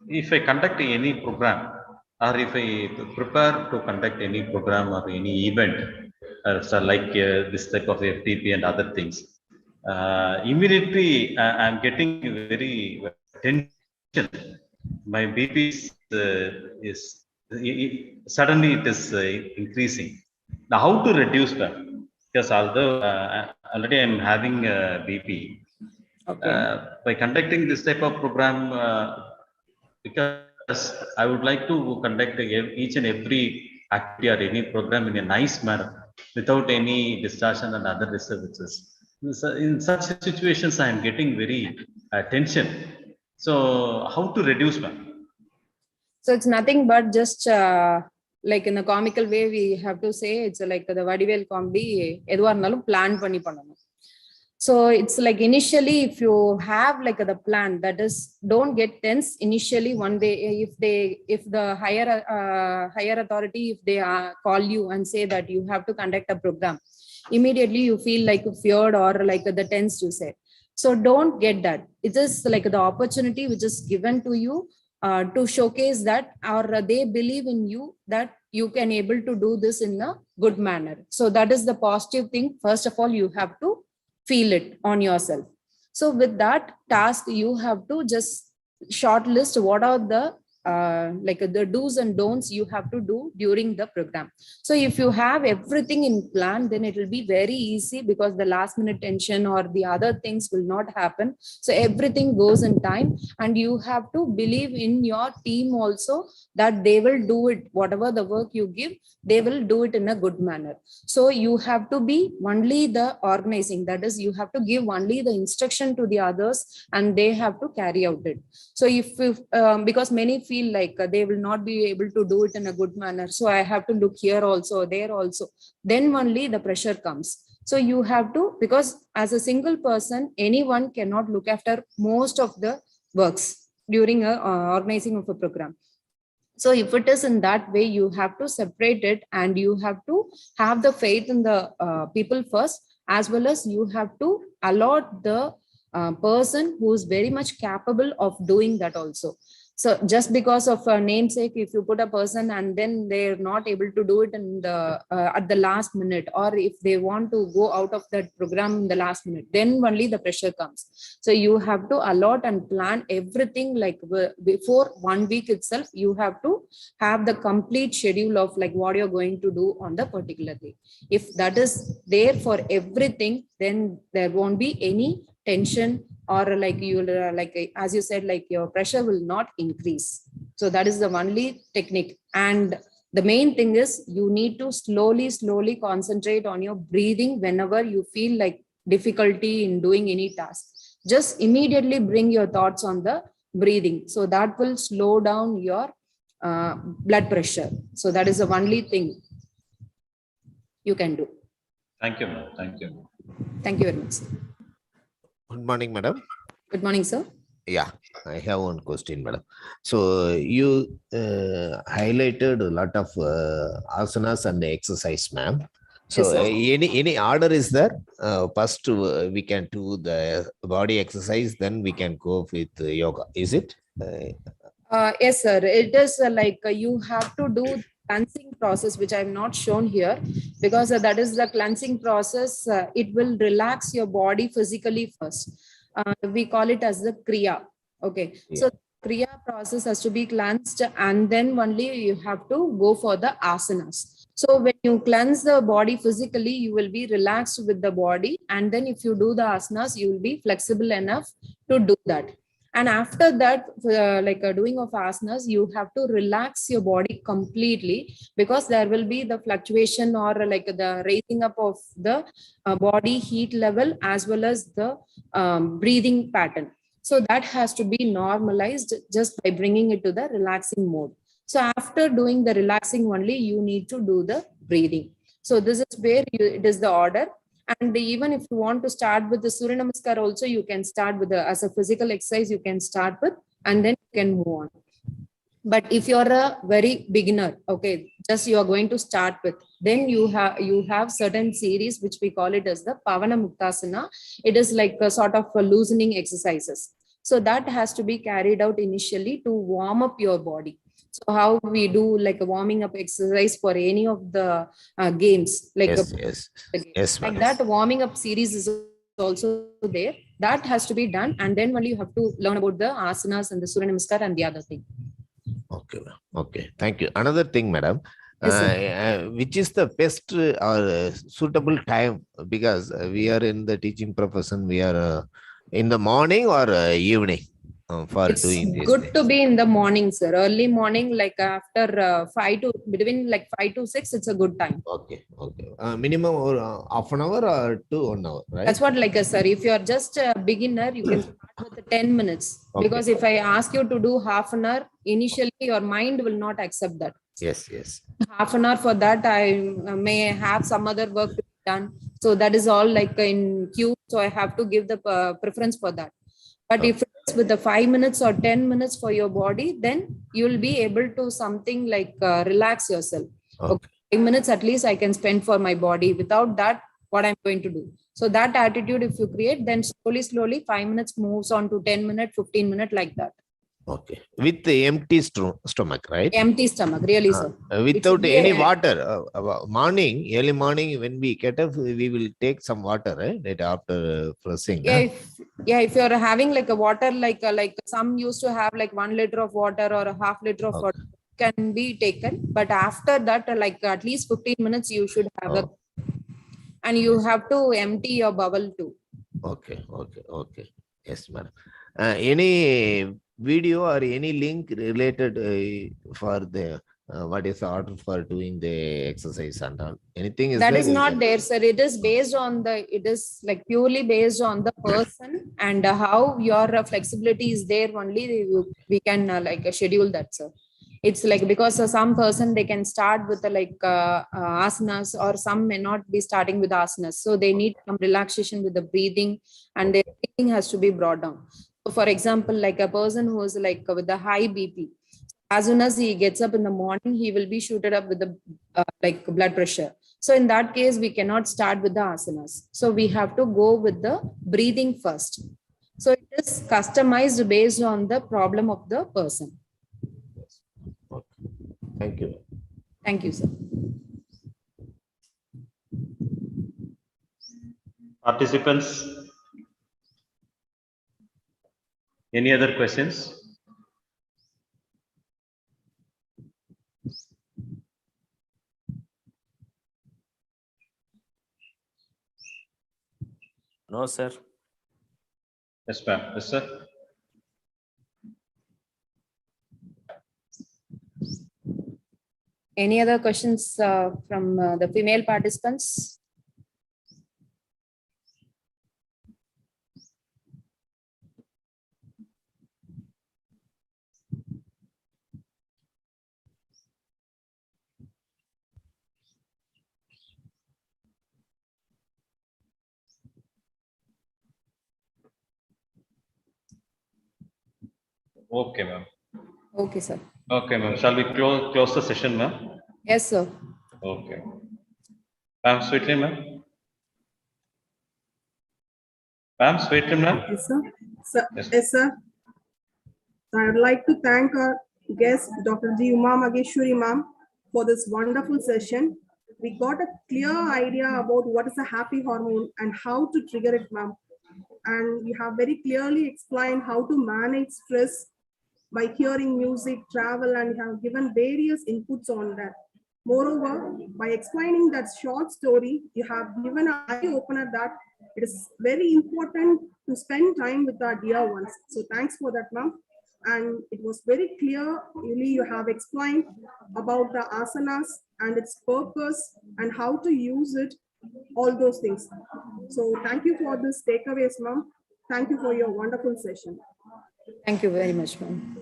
If I conduct any program, or if I prepare to conduct any program or any event, so like this type of FTP and other things, immediately I'm getting very tension. My BP is suddenly it is increasing. Now, how to reduce that? Because although already I'm having BP, Okay. by conducting this type of program, because I would like to conduct each and every activity or any program in a nice manner without any distortion and other disturbances. So in such situations, I am getting very tension. So how to reduce that? So it's nothing but just like in a comical way, we have to say it's like the vadivel combi edhu arnalum plan panni pananum. So it's like initially, if you have like the plan, that is, don't get tense initially. One day, if the higher authority, if they call you and say that you have to conduct a program, immediately you feel like feared or like the tense you say. So don't get that. It is like the opportunity which is given to you to showcase that, or they believe in you that you can able to do this in a good manner. So that is the positive thing. First of all, you have to feel it on yourself. So with that task, you have to just shortlist what are the like the do's and don'ts you have to do during the program. So if you have everything in plan, then it will be very easy, because the last minute tension or the other things will not happen. So everything goes in time, and you have to believe in your team also, that they will do it, whatever the work you give, they will do it in a good manner. So you have to be only the organizing, that is, you have to give only the instruction to the others, and they have to carry out it. So if because many feel like they will not be able to do it in a good manner, so I have to look here also, there also, then only the pressure comes. So you have to, because as a single person, anyone cannot look after most of the works during a organizing of a program. So if it is in that way, you have to separate it, and you have to have the faith in the people first, as well as you have to allot the person who is very much capable of doing that also. So just because of a namesake, if you put a person and then they're not able to do it in the at the last minute, or if they want to go out of that program in the last minute, then only the pressure comes. So you have to allot and plan everything, like before 1 week itself, you have to have the complete schedule of like what you're going to do on the particular day. If that is there for everything, then there won't be any tension, or like you'll like as you said, like your pressure will not increase. So that is the only technique. And the main thing is you need to slowly concentrate on your breathing. Whenever you feel like difficulty in doing any task, just immediately bring your thoughts on the breathing, so that will slow down your blood pressure. So that is the only thing you can do. Thank you, ma'am. Thank you. Thank you very much, sir. Good morning, madam. Good morning, sir. Yeah, I have one question, madam. So you highlighted a lot of asanas and exercise, ma'am. So Yes, sir. any order is there? First, we can do the body exercise, then we can go with yoga. Is it? Yes, sir. It is like you have to do cleansing process, which I have not shown here, because that is the cleansing process. It will relax your body physically first. We call it as the Kriya. Okay. Yeah. So Kriya process has to be cleansed, and then only you have to go for the asanas. So when you cleanse the body physically, you will be relaxed with the body. And then if you do the asanas, you will be flexible enough to do that. And after that, doing of asanas, you have to relax your body completely, because there will be the fluctuation or like the raising up of the body heat level, as well as the breathing pattern. So that has to be normalized just by bringing it to the relaxing mode. So after doing the relaxing only, you need to do the breathing. So this is where it is the order. And even if you want to start with the Surya Namaskar also, you can start with the, as a physical exercise, you can start with, and then you can move on. But if you're a very beginner, okay, just you are going to start with, then you have certain series which we call it as the Pavana Muktasana. It is like a sort of a loosening exercises. So that has to be carried out initially to warm up your body. So how we do like a warming up exercise for any of the games, like Yes, yes, yes, like madam. that warming up series is also there. That has to be done, and then only you have to learn about the asanas and the Surya Namaskar and the other thing. Okay, ma'am. Okay, thank you. Another thing, madam, Yes, sir. which is the best or suitable time? Because we are in the teaching profession, we are in the morning or evening for It's doing this good thing. to be in the morning, sir. Early morning, like after 5 to between like 5 to 6, it's a good time. Okay, okay. Minimum or half an hour or to 1 hour, right? That's what, like, sir, if you're just a beginner, you can start with the 10 minutes. Okay. Because if I ask you to do half an hour, initially your mind will not accept that. Yes, yes. Half an hour for that, I may have some other work to be done. So that is all like in queue. So I have to give the preference for that. But if it's with the 5 minutes or 10 minutes for your body, then you'll be able to something like relax yourself. Okay. 5 minutes at least I can spend for my body. Without that, what I'm going to do? So that attitude, if you create, then slowly 5 minutes moves on to 10 minutes, 15 minutes, like that. Okay. With the empty stomach, right? Empty stomach, really, sir. Without be any a- water. Morning, early morning, when we get up, we will take some water, right? Right after pressing. If you're having like a water, like some used to have like 1 liter of water or a half liter of Okay. water can be taken. But after that, like at least 15 minutes, you should have Oh. and you have to empty your bowel too. Okay, okay, okay. Yes, madam. Any video or any link related for the what is the order for doing the exercise and all? Anything is That there? is not there, sir. It is based on it is like purely based on the person and how your flexibility is there only. We can schedule that, sir. It's like because some person they can start with asanas, or some may not be starting with asanas. So they need some relaxation with the breathing, and their breathing has to be brought down. So for example, like a person who is like with the high BP, as soon as he gets up in the morning, he will be shooted up with the blood pressure. So in that case, we cannot start with the asanas. So we have to go with the breathing first. So it is customized based on the problem of the person. Thank you. Thank you, sir. Participants, any other questions? No, sir. Yes, ma'am. Yes, sir. Any other questions from the female participants? Okay, ma'am. Okay, sir. Okay, ma'am. Shall we close the session, ma'am? Yes, sir. Okay. Ma'am, sweetly, ma'am. Ma'am, sweetly, ma'am. Yes, sir. Yes. Yes, sir. I would like to thank our guest, Dr. G. Uma Mageshwari, ma'am, for this wonderful session. We got a clear idea about what is a happy hormone and how to trigger it, ma'am. And you have very clearly explained how to manage stress by hearing music, travel, and you have given various inputs on that. Moreover, by explaining that short story, you have given an eye opener that it is very important to spend time with our dear ones. So thanks for that, ma'am. And it was very clear, really, you have explained about the asanas and its purpose and how to use it, all those things. So thank you for this takeaways, ma'am. Thank you for your wonderful session. Thank you very much, ma'am.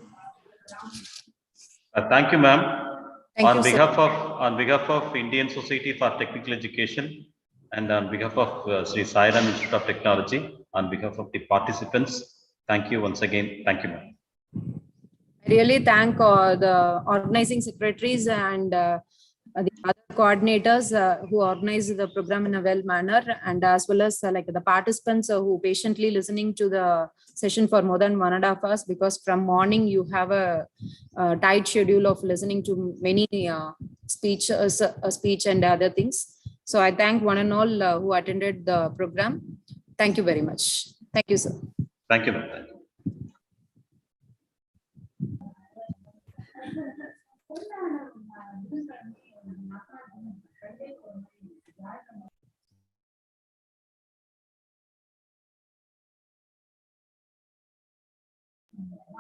Thank you, ma'am. Thank On you, sir. behalf of Indian Society for Technical Education and on behalf of Sri Sai Ram Institute of Technology, on behalf of the participants, thank you once again. Thank you, ma'am. I really thank the organizing secretaries and the other coordinators who organized the program in a well manner, and as well as like the participants who patiently listening to the session for more than 1.5 hours, because from morning you have a tight schedule of listening to many speech and other things. So I thank one and all who attended the program. Thank you very much. Thank you, sir. Thank you, ma'am. Thank you.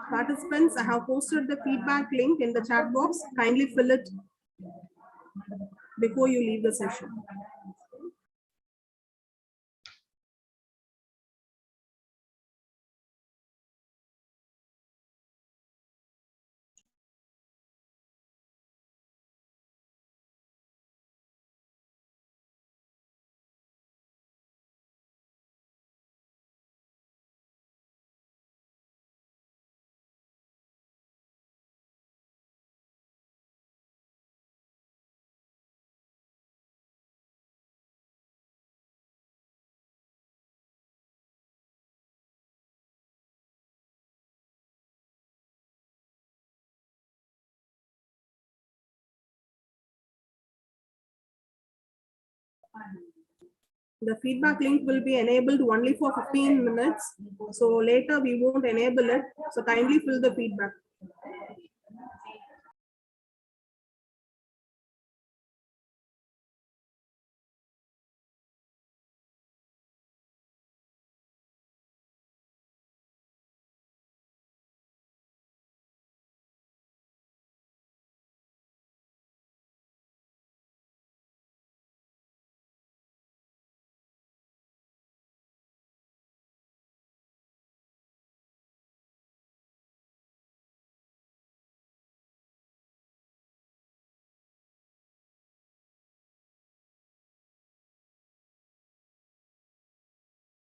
Participants, I have posted the feedback link in the chat box. Kindly fill it before you leave the session. The feedback link will be enabled only for 15 minutes. So later we won't enable it. So kindly fill the feedback.